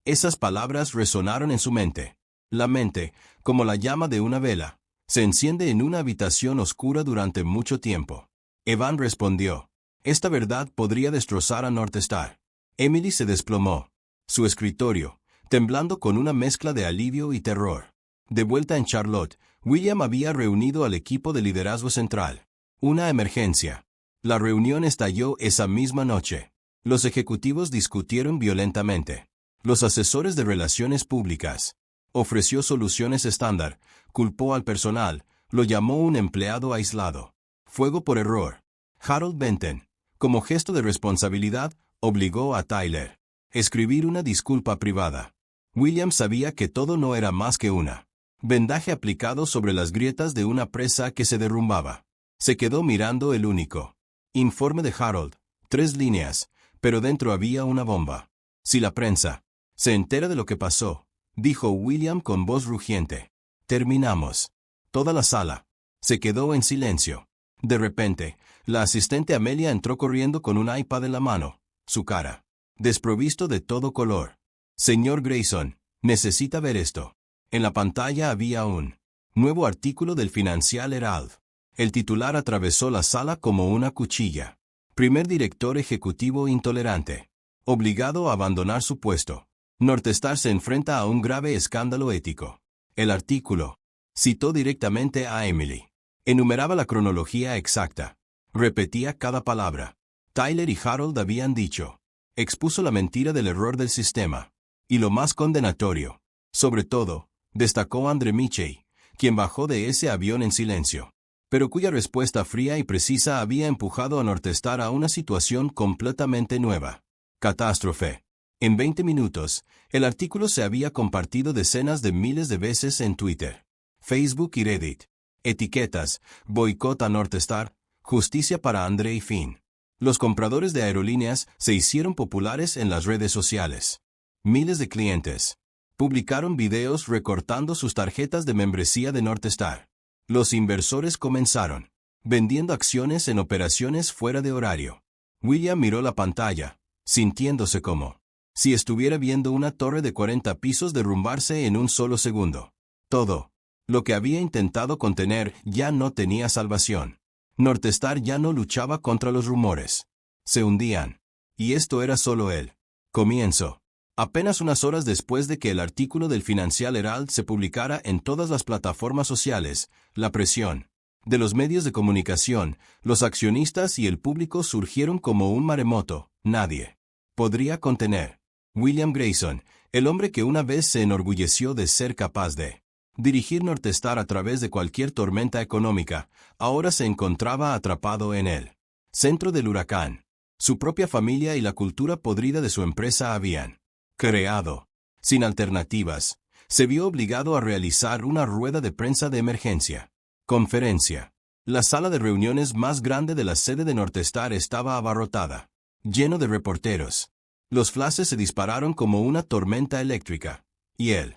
Esas palabras resonaron en su mente. La mente, como la llama de una vela, se enciende en una habitación oscura durante mucho tiempo. Evan respondió, esta verdad podría destrozar a North Star. Emily se desplomó. Su escritorio, temblando con una mezcla de alivio y terror. De vuelta en Charlotte, William había reunido al equipo de liderazgo central. Una emergencia. La reunión estalló esa misma noche. Los ejecutivos discutieron violentamente. Los asesores de relaciones públicas. Ofreció soluciones estándar, culpó al personal, lo llamó un empleado aislado. Fuego por error. Harold Benton, como gesto de responsabilidad, obligó a Tyler a escribir una disculpa privada. William sabía que todo no era más que una vendaje aplicado sobre las grietas de una presa que se derrumbaba. Se quedó mirando el único informe de Harold, 3 líneas, pero dentro había una bomba. Si la prensa se entera de lo que pasó, dijo William con voz rugiente. Terminamos. Toda la sala se quedó en silencio. De repente, la asistente Amelia entró corriendo con un iPad en la mano, su cara desprovisto de todo color. Señor Grayson, necesita ver esto. En la pantalla había un nuevo artículo del Financial Herald. El titular atravesó la sala como una cuchilla. Primer director ejecutivo intolerante. Obligado a abandonar su puesto. North Star se enfrenta a un grave escándalo ético. El artículo citó directamente a Emily. Enumeraba la cronología exacta. Repetía cada palabra. Tyler y Harold habían dicho. Expuso la mentira del error del sistema. Y lo más condenatorio, sobre todo, destacó André Michel, quien bajó de ese avión en silencio, pero cuya respuesta fría y precisa había empujado a Northstar a una situación completamente nueva. Catástrofe. En 20 minutos, el artículo se había compartido decenas de miles de veces en Twitter, Facebook y Reddit. Etiquetas: boicot a Northstar, justicia para André y Finn. Los compradores de aerolíneas se hicieron populares en las redes sociales. Miles de clientes publicaron videos recortando sus tarjetas de membresía de Northstar. Los inversores comenzaron vendiendo acciones en operaciones fuera de horario. William miró la pantalla, sintiéndose como si estuviera viendo una torre de 40 pisos derrumbarse en un solo segundo. Todo lo que había intentado contener ya no tenía salvación. Northstar ya no luchaba contra los rumores. Se hundían. Y esto era solo el comienzo. Apenas unas horas después de que el artículo del Financial Herald se publicara en todas las plataformas sociales, la presión de los medios de comunicación, los accionistas y el público surgieron como un maremoto. Nadie podría contener. William Grayson, el hombre que una vez se enorgulleció de ser capaz de dirigir Northstar a través de cualquier tormenta económica, ahora se encontraba atrapado en el centro del huracán. Su propia familia y la cultura podrida de su empresa habían creado. Sin alternativas, se vio obligado a realizar una rueda de prensa de emergencia. Conferencia. La sala de reuniones más grande de la sede de Northstar estaba abarrotada, lleno de reporteros. Los flashes se dispararon como una tormenta eléctrica, y el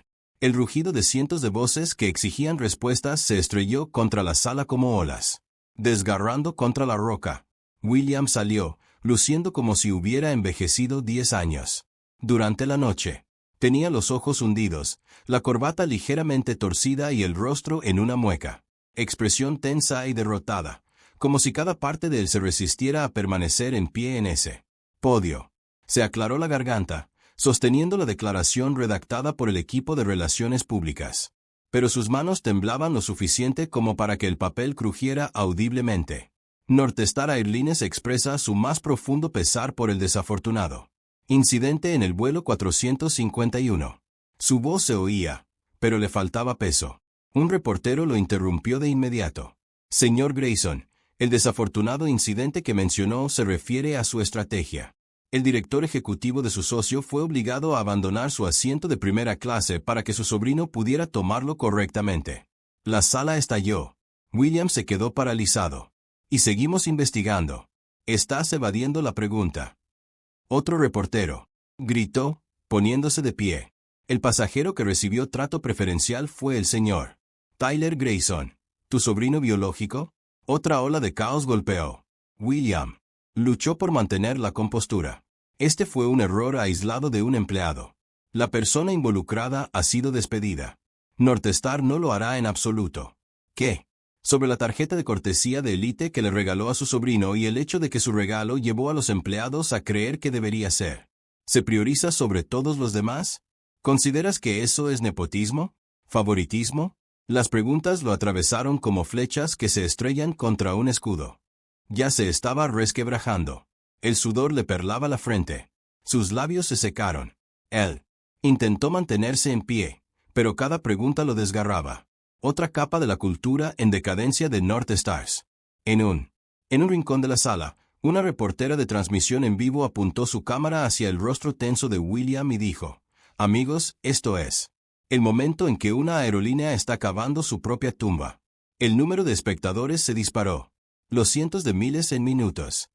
rugido de cientos de voces que exigían respuestas se estrelló contra la sala como olas, desgarrando contra la roca. William salió, luciendo como si hubiera envejecido 10 años. Durante la noche, tenía los ojos hundidos, la corbata ligeramente torcida y el rostro en una mueca, expresión tensa y derrotada, como si cada parte de él se resistiera a permanecer en pie en ese podio. Se aclaró la garganta, sosteniendo la declaración redactada por el equipo de relaciones públicas. Pero sus manos temblaban lo suficiente como para que el papel crujiera audiblemente. Northstar Airlines expresa su más profundo pesar por el desafortunado incidente en el vuelo 451. Su voz se oía, pero le faltaba peso. Un reportero lo interrumpió de inmediato. Señor Grayson, el desafortunado incidente que mencionó se refiere a su estrategia. El director ejecutivo de su socio fue obligado a abandonar su asiento de primera clase para que su sobrino pudiera tomarlo correctamente. La sala estalló. William se quedó paralizado. Y seguimos investigando. Estás evadiendo la pregunta. Otro reportero gritó, poniéndose de pie. El pasajero que recibió trato preferencial fue el señor Tyler Grayson. ¿Tu sobrino biológico? Otra ola de caos golpeó. William luchó por mantener la compostura. Este fue un error aislado de un empleado. La persona involucrada ha sido despedida. Northstar no lo hará en absoluto. ¿Qué? Sobre la tarjeta de cortesía de élite que le regaló a su sobrino y el hecho de que su regalo llevó a los empleados a creer que debería ser. ¿Se prioriza sobre todos los demás? ¿Consideras que eso es nepotismo? ¿Favoritismo? Las preguntas lo atravesaron como flechas que se estrellan contra un escudo. Ya se estaba resquebrajando. El sudor le perlaba la frente. Sus labios se secaron. Él intentó mantenerse en pie, pero cada pregunta lo desgarraba. Otra capa de la cultura en decadencia de Northstars. En un rincón de la sala, una reportera de transmisión en vivo apuntó su cámara hacia el rostro tenso de William y dijo: Amigos, esto es el momento en que una aerolínea está cavando su propia tumba. El número de espectadores se disparó. Los cientos de miles en minutos.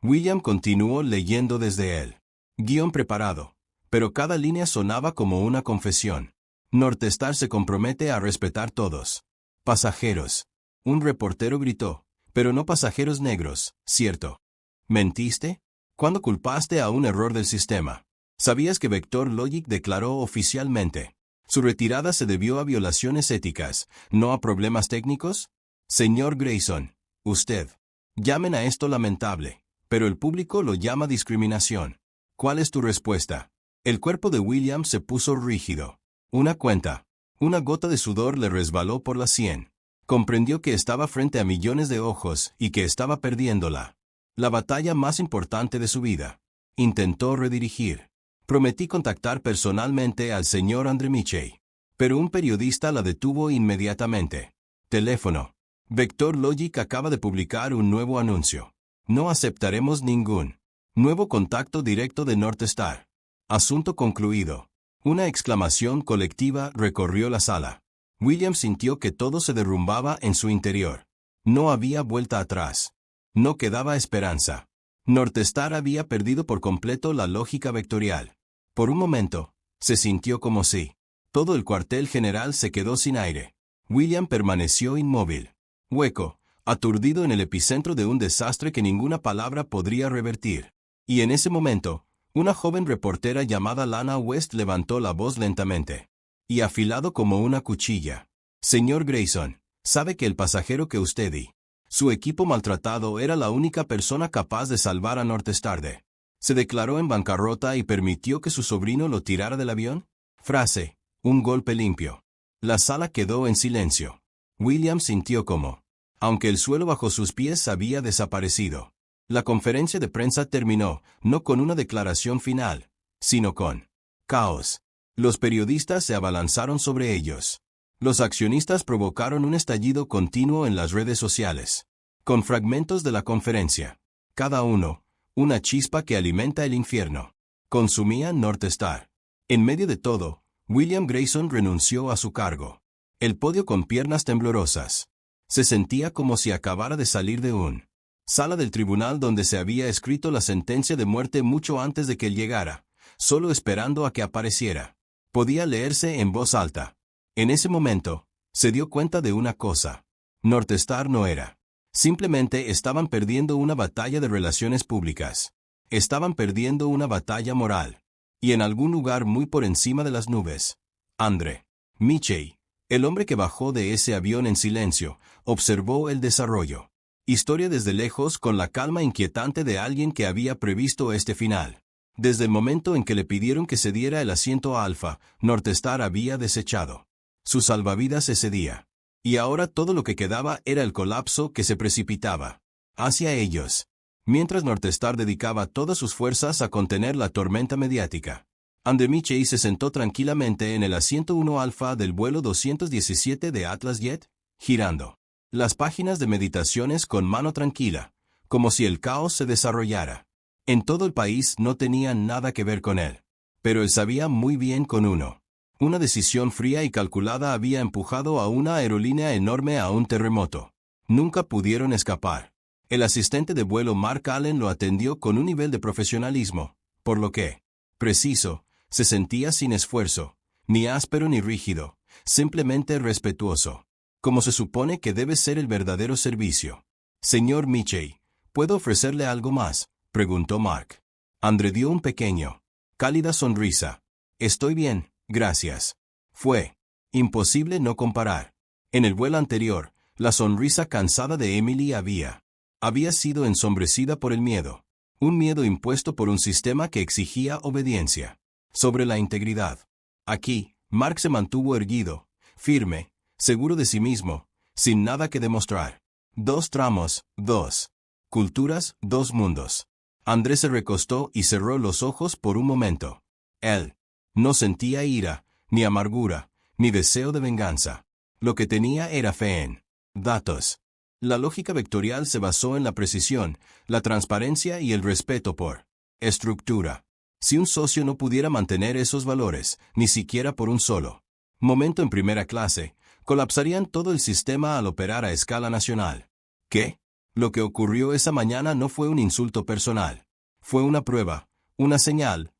William continuó leyendo desde el guión preparado, pero cada línea sonaba como una confesión. Northstar se compromete a respetar todos. Pasajeros. Un reportero gritó, pero no pasajeros negros, ¿cierto? ¿Mentiste? ¿Cuándo culpaste a un error del sistema? ¿Sabías que Vector Logic declaró oficialmente: su retirada se debió a violaciones éticas, no a problemas técnicos? Señor Grayson, usted. Llamen a esto lamentable, pero el público lo llama discriminación. ¿Cuál es tu respuesta? El cuerpo de William se puso rígido. Una gota de sudor le resbaló por la sien. Comprendió que estaba frente a millones de ojos y que estaba perdiéndola. La batalla más importante de su vida. Intentó redirigir. Prometí contactar personalmente al señor André Michey. Pero un periodista la detuvo inmediatamente. Teléfono. Vector Logic acaba de publicar un nuevo anuncio. No aceptaremos ningún nuevo contacto directo de Northstar. Asunto concluido. Una exclamación colectiva recorrió la sala. William sintió que todo se derrumbaba en su interior. No había vuelta atrás. No quedaba esperanza. Northstar había perdido por completo la lógica vectorial. Por un momento, se sintió como si todo el cuartel general se quedó sin aire. William permaneció inmóvil, hueco, aturdido en el epicentro de un desastre que ninguna palabra podría revertir. Y en ese momento, una joven reportera llamada Lana West levantó la voz lentamente y afilado como una cuchilla. Señor Grayson, sabe que el pasajero que usted y su equipo maltratado era la única persona capaz de salvar a Northstar. ¿Se declaró en bancarrota y permitió que su sobrino lo tirara del avión? Frase, un golpe limpio. La sala quedó en silencio. William sintió como, aunque el suelo bajo sus pies había desaparecido. La conferencia de prensa terminó, no con una declaración final, sino con caos. Los periodistas se abalanzaron sobre ellos. Los accionistas provocaron un estallido continuo en las redes sociales. Con fragmentos de la conferencia. Cada uno, una chispa que alimenta el infierno. Consumía Northstar. En medio de todo, William Grayson renunció a su cargo. El podio con piernas temblorosas. Se sentía como si acabara de salir de un sala del tribunal donde se había escrito la sentencia de muerte mucho antes de que él llegara, solo esperando a que apareciera. Podía leerse en voz alta. En ese momento, se dio cuenta de una cosa. Northstar no era. Simplemente estaban perdiendo una batalla de relaciones públicas. Estaban perdiendo una batalla moral. Y en algún lugar muy por encima de las nubes, André Michey, el hombre que bajó de ese avión en silencio, observó el desarrollo. Historia desde lejos con la calma inquietante de alguien que había previsto este final. Desde el momento en que le pidieron que cediera el asiento a Alfa, Northstar había desechado su salvavidas ese día. Y ahora todo lo que quedaba era el colapso que se precipitaba hacia ellos. Mientras Northstar dedicaba todas sus fuerzas a contener la tormenta mediática, André Michey se sentó tranquilamente en el asiento 1 alfa del vuelo 217 de Atlas Jet, girando las páginas de meditaciones con mano tranquila, como si el caos se desarrollara. En todo el país no tenían nada que ver con él. Pero él sabía muy bien con uno. Una decisión fría y calculada había empujado a una aerolínea enorme a un terremoto. Nunca pudieron escapar. El asistente de vuelo Mark Allen lo atendió con un nivel de profesionalismo, por lo que, preciso, se sentía sin esfuerzo, ni áspero ni rígido, simplemente respetuoso. Como se supone que debe ser el verdadero servicio. Señor Michey, ¿puedo ofrecerle algo más?, preguntó Mark. André dio un pequeño, cálida sonrisa. Estoy bien, gracias. Fue imposible no comparar. En el vuelo anterior, la sonrisa cansada de Emily había sido ensombrecida por el miedo. Un miedo impuesto por un sistema que exigía obediencia. Sobre la integridad. Aquí, Mark se mantuvo erguido, firme, seguro de sí mismo, sin nada que demostrar. 2 tramos, 2 culturas, 2 mundos. André se recostó y cerró los ojos por un momento. Él no sentía ira, ni amargura, ni deseo de venganza. Lo que tenía era fe en datos. La lógica vectorial se basó en la precisión, la transparencia y el respeto por estructura. Si un socio no pudiera mantener esos valores, ni siquiera por un solo momento en primera clase, colapsarían todo el sistema al operar a escala nacional. ¿Qué? Lo que ocurrió esa mañana no fue un insulto personal. Fue una prueba, una señal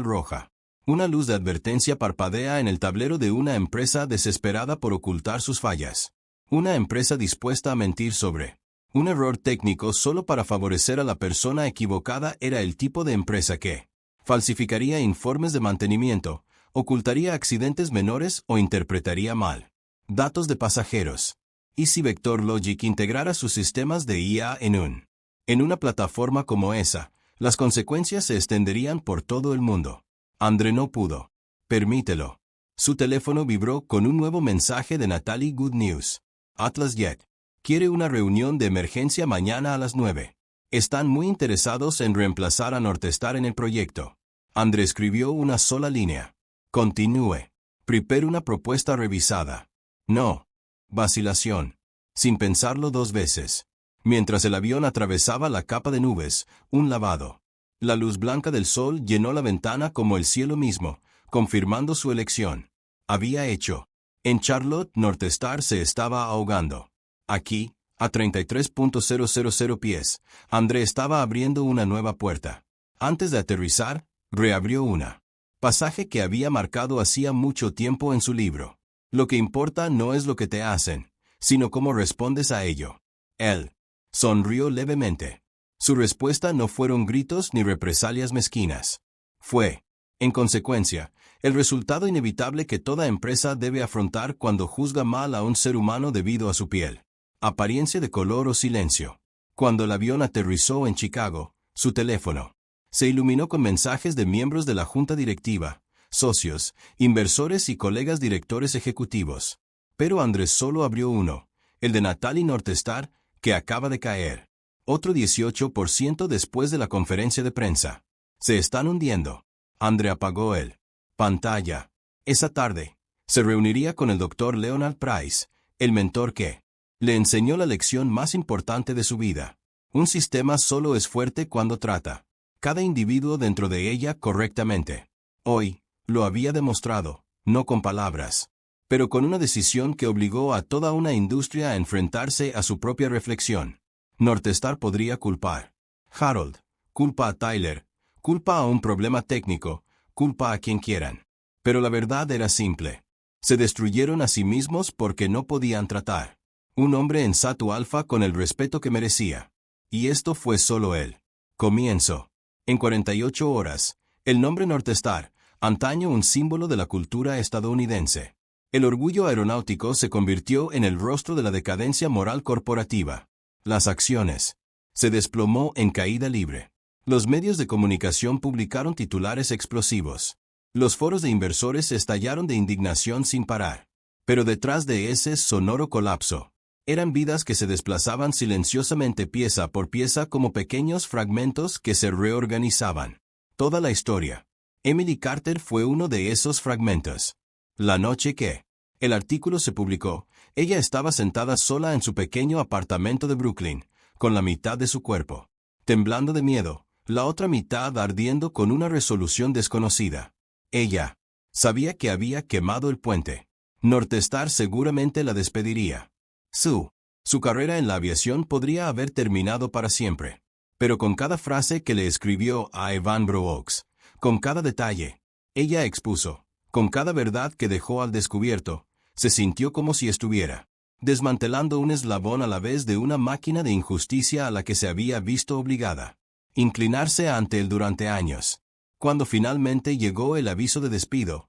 roja. Una luz de advertencia parpadea en el tablero de una empresa desesperada por ocultar sus fallas. Una empresa dispuesta a mentir sobre un error técnico solo para favorecer a la persona equivocada era el tipo de empresa que falsificaría informes de mantenimiento, ocultaría accidentes menores o interpretaría mal datos de pasajeros. ¿Y si Vector Logic integrara sus sistemas de IA en una plataforma como esa, las consecuencias se extenderían por todo el mundo? André no pudo. Permítelo. Su teléfono vibró con un nuevo mensaje de Natalie Good News. Atlas Jet quiere una reunión de emergencia mañana a las 9. Están muy interesados en reemplazar a Northstar en el proyecto. Andre escribió una sola línea. Continúe. Prepare una propuesta revisada. No. Vacilación. Sin pensarlo dos veces. Mientras el avión atravesaba la capa de nubes, un lavado. La luz blanca del sol llenó la ventana como el cielo mismo, confirmando su elección. Había hecho. En Charlotte, Northstar se estaba ahogando. Aquí, a 33.000 pies, André estaba abriendo una nueva puerta. Antes de aterrizar, reabrió una. Pasaje que había marcado hacía mucho tiempo en su libro. Lo que importa no es lo que te hacen, sino cómo respondes a ello. Él sonrió levemente. Su respuesta no fueron gritos ni represalias mezquinas. Fue, en consecuencia, el resultado inevitable que toda empresa debe afrontar cuando juzga mal a un ser humano debido a su piel, apariencia de color o silencio. Cuando el avión aterrizó en Chicago, su teléfono se iluminó con mensajes de miembros de la junta directiva, socios, inversores y colegas directores ejecutivos. Pero Andrés solo abrió uno, el de Natalie Northstar, que acaba de caer. Otro 18% después de la conferencia de prensa. Se están hundiendo. Andre apagó el pantalla. Esa tarde, se reuniría con el Dr. Leonard Price, el mentor que le enseñó la lección más importante de su vida. Un sistema solo es fuerte cuando trata cada individuo dentro de ella correctamente. Hoy, lo había demostrado, no con palabras, pero con una decisión que obligó a toda una industria a enfrentarse a su propia reflexión. Northstar podría culpar Harold, culpa a Tyler, culpa a un problema técnico, culpa a quien quieran. Pero la verdad era simple. Se destruyeron a sí mismos porque no podían tratar un hombre en Satu Alpha con el respeto que merecía. Y esto fue solo el comienzo. En 48 horas, el nombre Northstar, antaño un símbolo de la cultura estadounidense. El orgullo aeronáutico se convirtió en el rostro de la decadencia moral corporativa. Las acciones se desplomó en caída libre. Los medios de comunicación publicaron titulares explosivos. Los foros de inversores estallaron de indignación sin parar. Pero detrás de ese sonoro colapso, eran vidas que se desplazaban silenciosamente pieza por pieza como pequeños fragmentos que se reorganizaban. Toda la historia. Emily Carter fue uno de esos fragmentos. La noche que el artículo se publicó, ella estaba sentada sola en su pequeño apartamento de Brooklyn, con la mitad de su cuerpo temblando de miedo, la otra mitad ardiendo con una resolución desconocida. Ella sabía que había quemado el puente. Northstar seguramente la despediría. Su carrera en la aviación podría haber terminado para siempre. Pero con cada frase que le escribió a Evan Brooks, con cada detalle, ella expuso, con cada verdad que dejó al descubierto, se sintió como si estuviera desmantelando un eslabón a la vez de una máquina de injusticia a la que se había visto obligada. Inclinarse ante él durante años. Cuando finalmente llegó el aviso de despido,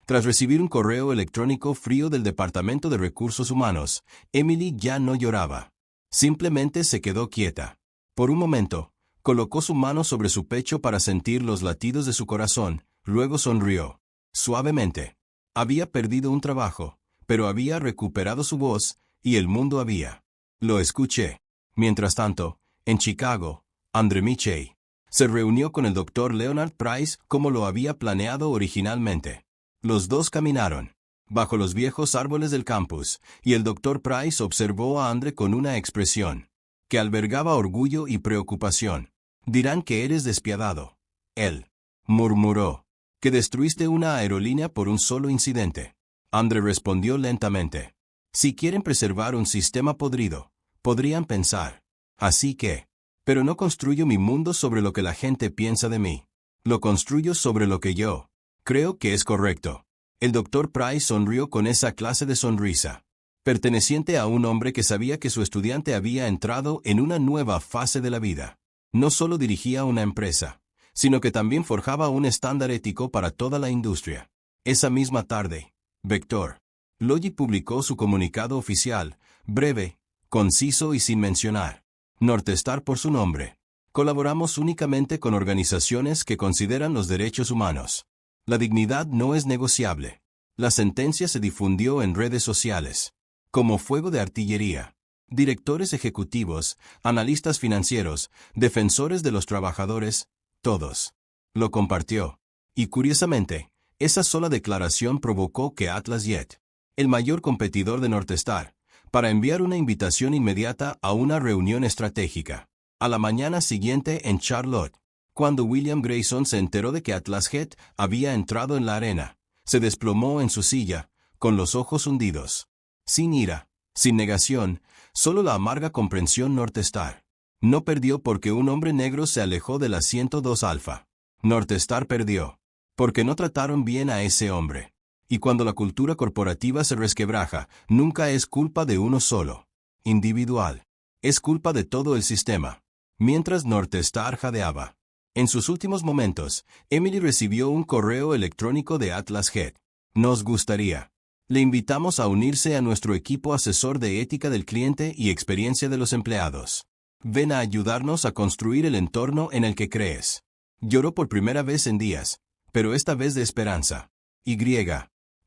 tras recibir un correo electrónico frío del Departamento de Recursos Humanos, Emily ya no lloraba. Simplemente se quedó quieta. Por un momento, colocó su mano sobre su pecho para sentir los latidos de su corazón, luego sonrió. Suavemente. Había perdido un trabajo, pero había recuperado su voz, y el mundo había. Lo escuché. Mientras tanto, en Chicago, Andre Michey se reunió con el Dr. Leonard Price como lo había planeado originalmente. Los dos caminaron bajo los viejos árboles del campus, y el Dr. Price observó a Andre con una expresión que albergaba orgullo y preocupación. Dirán que eres despiadado. Él murmuró. Que destruiste una aerolínea por un solo incidente. Andre respondió lentamente. Si quieren preservar un sistema podrido, podrían pensar. Así que. Pero no construyo mi mundo sobre lo que la gente piensa de mí. Lo construyo sobre lo que yo creo que es correcto. El Dr. Price sonrió con esa clase de sonrisa, perteneciente a un hombre que sabía que su estudiante había entrado en una nueva fase de la vida. No solo dirigía una empresa, sino que también forjaba un estándar ético para toda la industria. Esa misma tarde, Vector Logic publicó su comunicado oficial, breve, conciso y sin mencionar Northstar por su nombre. Colaboramos únicamente con organizaciones que consideran los derechos humanos. La dignidad no es negociable. La sentencia se difundió en redes sociales como fuego de artillería. Directores ejecutivos, analistas financieros, defensores de los trabajadores, todos Lo compartió. Y curiosamente, esa sola declaración provocó que Atlas Jet, el mayor competidor de Northstar, para enviar una invitación inmediata a una reunión estratégica. A la mañana siguiente en Charlotte, cuando William Grayson se enteró de que Atlas Jet había entrado en la arena, se desplomó en su silla, con los ojos hundidos. Sin ira, sin negación, solo la amarga comprensión Northstar. No perdió porque un hombre negro se alejó del asiento 2 Alfa. Northstar perdió, porque no trataron bien a ese hombre. Y cuando la cultura corporativa se resquebraja, nunca es culpa de uno solo, individual. Es culpa de todo el sistema. Mientras Northstar jadeaba. En sus últimos momentos, Emily recibió un correo electrónico de Atlas Jet. Nos gustaría. Le invitamos a unirse a nuestro equipo asesor de ética del cliente y experiencia de los empleados. Ven a ayudarnos a construir el entorno en el que crees. Lloró por primera vez en días, pero esta vez de esperanza. Y.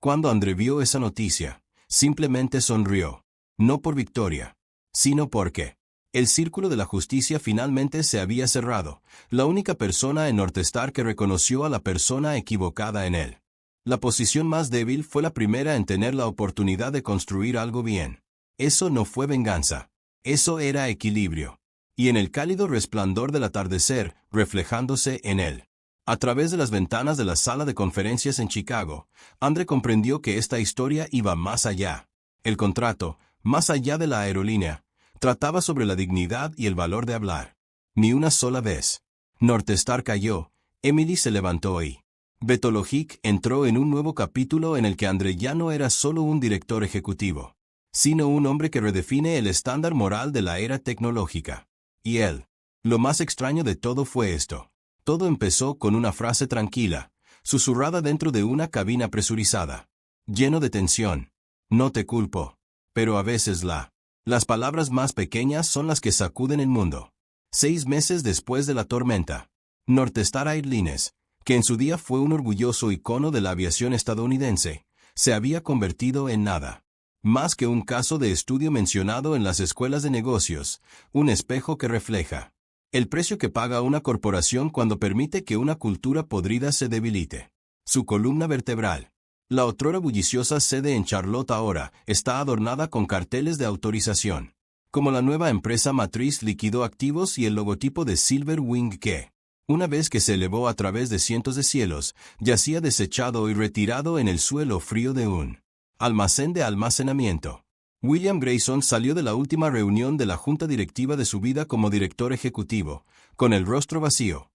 Cuando André vio esa noticia, simplemente sonrió. No por victoria, sino porque el círculo de la justicia finalmente se había cerrado, la única persona en Northstar que reconoció a la persona equivocada en él. La posición más débil fue la primera en tener la oportunidad de construir algo bien. Eso no fue venganza. Eso era equilibrio. Y en el cálido resplandor del atardecer, reflejándose en él. A través de las ventanas de la sala de conferencias en Chicago, André comprendió que esta historia iba más allá. El contrato, más allá de la aerolínea, trataba sobre la dignidad y el valor de hablar. Ni una sola vez. Northstar cayó, Emily se levantó y Betologic entró en un nuevo capítulo en el que André ya no era solo un director ejecutivo, sino un hombre que redefine el estándar moral de la era tecnológica. Y él. Lo más extraño de todo fue esto. Todo empezó con una frase tranquila, susurrada dentro de una cabina presurizada. Lleno de tensión. No te culpo. Pero a veces las palabras más pequeñas son las que sacuden el mundo. 6 meses después de la tormenta, Northstar Airlines, que en su día fue un orgulloso icono de la aviación estadounidense, se había convertido en nada. Más que un caso de estudio mencionado en las escuelas de negocios, un espejo que refleja el precio que paga una corporación cuando permite que una cultura podrida se debilite. Su columna vertebral. La otrora bulliciosa sede en Charlotte ahora está adornada con carteles de autorización. Como la nueva empresa matriz liquidó activos y el logotipo de Silver Wing que, una vez que se elevó a través de cientos de cielos, yacía desechado y retirado en el suelo frío de un almacén de almacenamiento. William Grayson salió de la última reunión de la junta directiva de su vida como director ejecutivo, con el rostro vacío.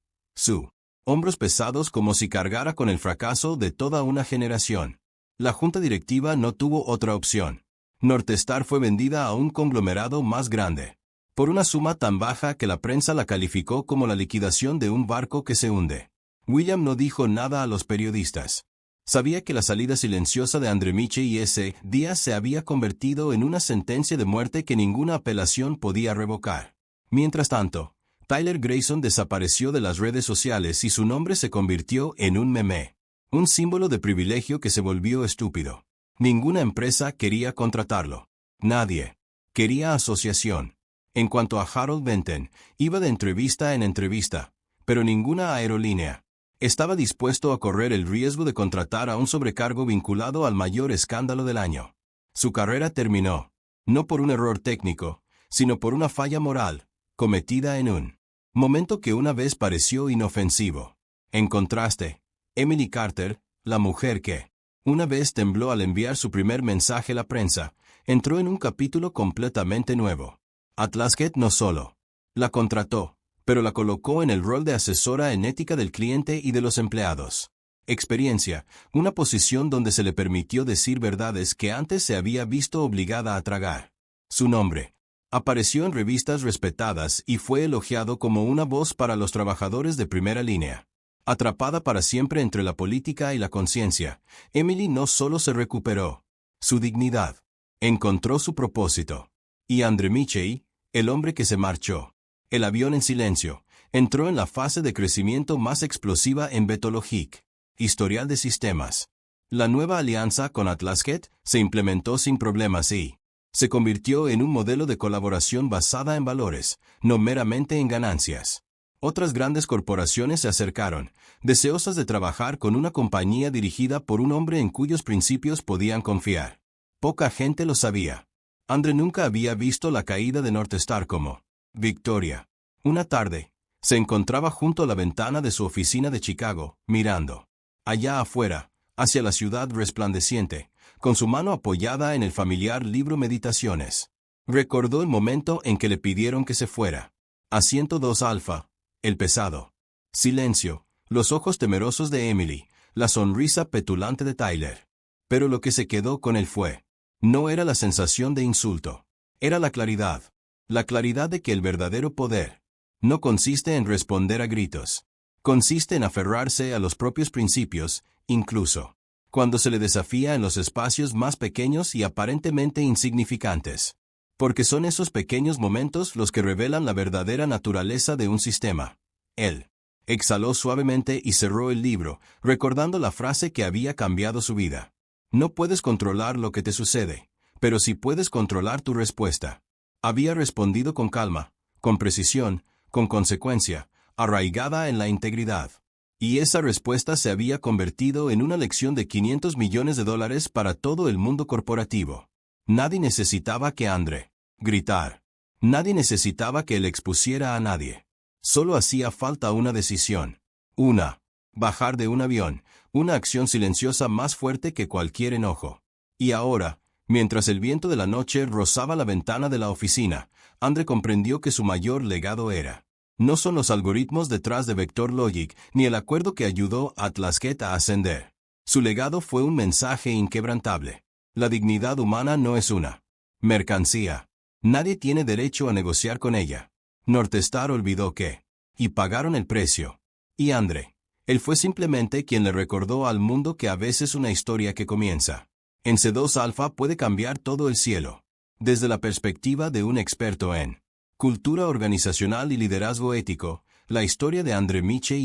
Hombros pesados como si cargara con el fracaso de toda una generación. La junta directiva no tuvo otra opción. Northstar fue vendida a un conglomerado más grande, por una suma tan baja que la prensa la calificó como la liquidación de un barco que se hunde. William no dijo nada a los periodistas. Sabía que la salida silenciosa de André Michey ese día se había convertido en una sentencia de muerte que ninguna apelación podía revocar. Mientras tanto, Tyler Grayson desapareció de las redes sociales y su nombre se convirtió en un meme. Un símbolo de privilegio que se volvió estúpido. Ninguna empresa quería contratarlo. Nadie quería asociación. En cuanto a Harold Benton, iba de entrevista en entrevista, pero ninguna aerolínea estaba dispuesto a correr el riesgo de contratar a un sobrecargo vinculado al mayor escándalo del año. Su carrera terminó, no por un error técnico, sino por una falla moral, cometida en un momento que una vez pareció inofensivo. En contraste, Emily Carter, la mujer que una vez tembló al enviar su primer mensaje a la prensa, entró en un capítulo completamente nuevo. Atlas Jet no solo la contrató, pero la colocó en el rol de asesora en ética del cliente y de los empleados. Experiencia, una posición donde se le permitió decir verdades que antes se había visto obligada a tragar. Su nombre apareció en revistas respetadas y fue elogiado como una voz para los trabajadores de primera línea. Atrapada para siempre entre la política y la conciencia, Emily no solo se recuperó su dignidad, encontró su propósito. Y André Michey, el hombre que se marchó, el avión en silencio, entró en la fase de crecimiento más explosiva en Betologic, historial de sistemas. La nueva alianza con Atlas Jet se implementó sin problemas y se convirtió en un modelo de colaboración basada en valores, no meramente en ganancias. Otras grandes corporaciones se acercaron, deseosas de trabajar con una compañía dirigida por un hombre en cuyos principios podían confiar. Poca gente lo sabía. Andre nunca había visto la caída de North Star como victoria. Una tarde, se encontraba junto a la ventana de su oficina de Chicago, mirando allá afuera, hacia la ciudad resplandeciente, con su mano apoyada en el familiar libro Meditaciones. Recordó el momento en que le pidieron que se fuera. Asiento 2 Alfa. El pesado silencio, los ojos temerosos de Emily, la sonrisa petulante de Tyler. Pero lo que se quedó con él no era la sensación de insulto, era la claridad de que el verdadero poder no consiste en responder a gritos, consiste en aferrarse a los propios principios, incluso cuando se le desafía en los espacios más pequeños y aparentemente insignificantes. Porque son esos pequeños momentos los que revelan la verdadera naturaleza de un sistema. Él exhaló suavemente y cerró el libro, recordando la frase que había cambiado su vida. No puedes controlar lo que te sucede, pero sí puedes controlar tu respuesta. Había respondido con calma, con precisión, con consecuencia, arraigada en la integridad. Y esa respuesta se había convertido en una lección de $500 millones para todo el mundo corporativo. Nadie necesitaba que Andre gritar. Nadie necesitaba que él expusiera a nadie. Solo hacía falta una decisión. Bajar de un avión, una acción silenciosa más fuerte que cualquier enojo. Y ahora, mientras el viento de la noche rozaba la ventana de la oficina, Andre comprendió que su mayor legado no son los algoritmos detrás de Vector Logic, ni el acuerdo que ayudó a Atlasket a ascender. Su legado fue un mensaje inquebrantable. La dignidad humana no es una mercancía. Nadie tiene derecho a negociar con ella. North Star olvidó y pagaron el precio. Y Andre, él fue simplemente quien le recordó al mundo que a veces una historia que comienza en C2 Alpha puede cambiar todo el cielo. Desde la perspectiva de un experto en cultura organizacional y liderazgo ético, la historia de Andre Miche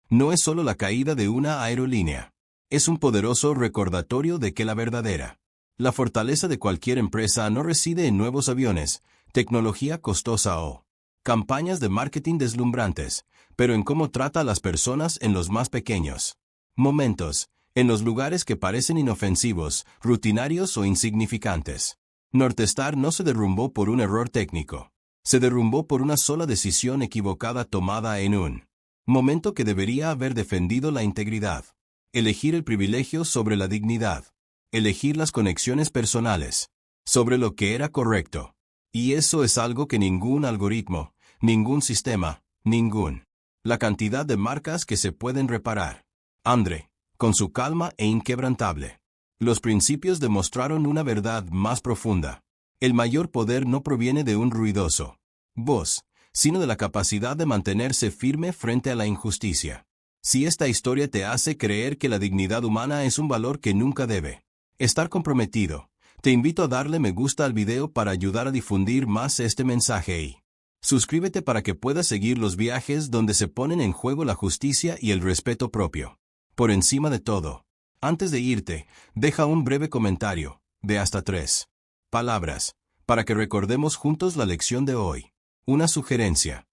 no es solo la caída de una aerolínea. Es un poderoso recordatorio de que la fortaleza de cualquier empresa no reside en nuevos aviones, tecnología costosa o campañas de marketing deslumbrantes, pero en cómo trata a las personas en los más pequeños momentos, en los lugares que parecen inofensivos, rutinarios o insignificantes. North Star no se derrumbó por un error técnico. Se derrumbó por una sola decisión equivocada tomada en un momento que debería haber defendido la integridad. Elegir el privilegio sobre la dignidad. Elegir las conexiones personales sobre lo que era correcto. Y eso es algo que ningún algoritmo, ningún sistema, la cantidad de marcas que se pueden reparar. Andre, con su calma e inquebrantable. Los principios demostraron una verdad más profunda. El mayor poder no proviene de un ruidoso voz, sino de la capacidad de mantenerse firme frente a la injusticia. Si esta historia te hace creer que la dignidad humana es un valor que nunca debe estar comprometido, te invito a darle me gusta al video para ayudar a difundir más este mensaje y suscríbete para que puedas seguir los viajes donde se ponen en juego la justicia y el respeto propio. Por encima de todo, antes de irte, deja un breve comentario, de hasta 3 palabras, para que recordemos juntos la lección de hoy. Una sugerencia.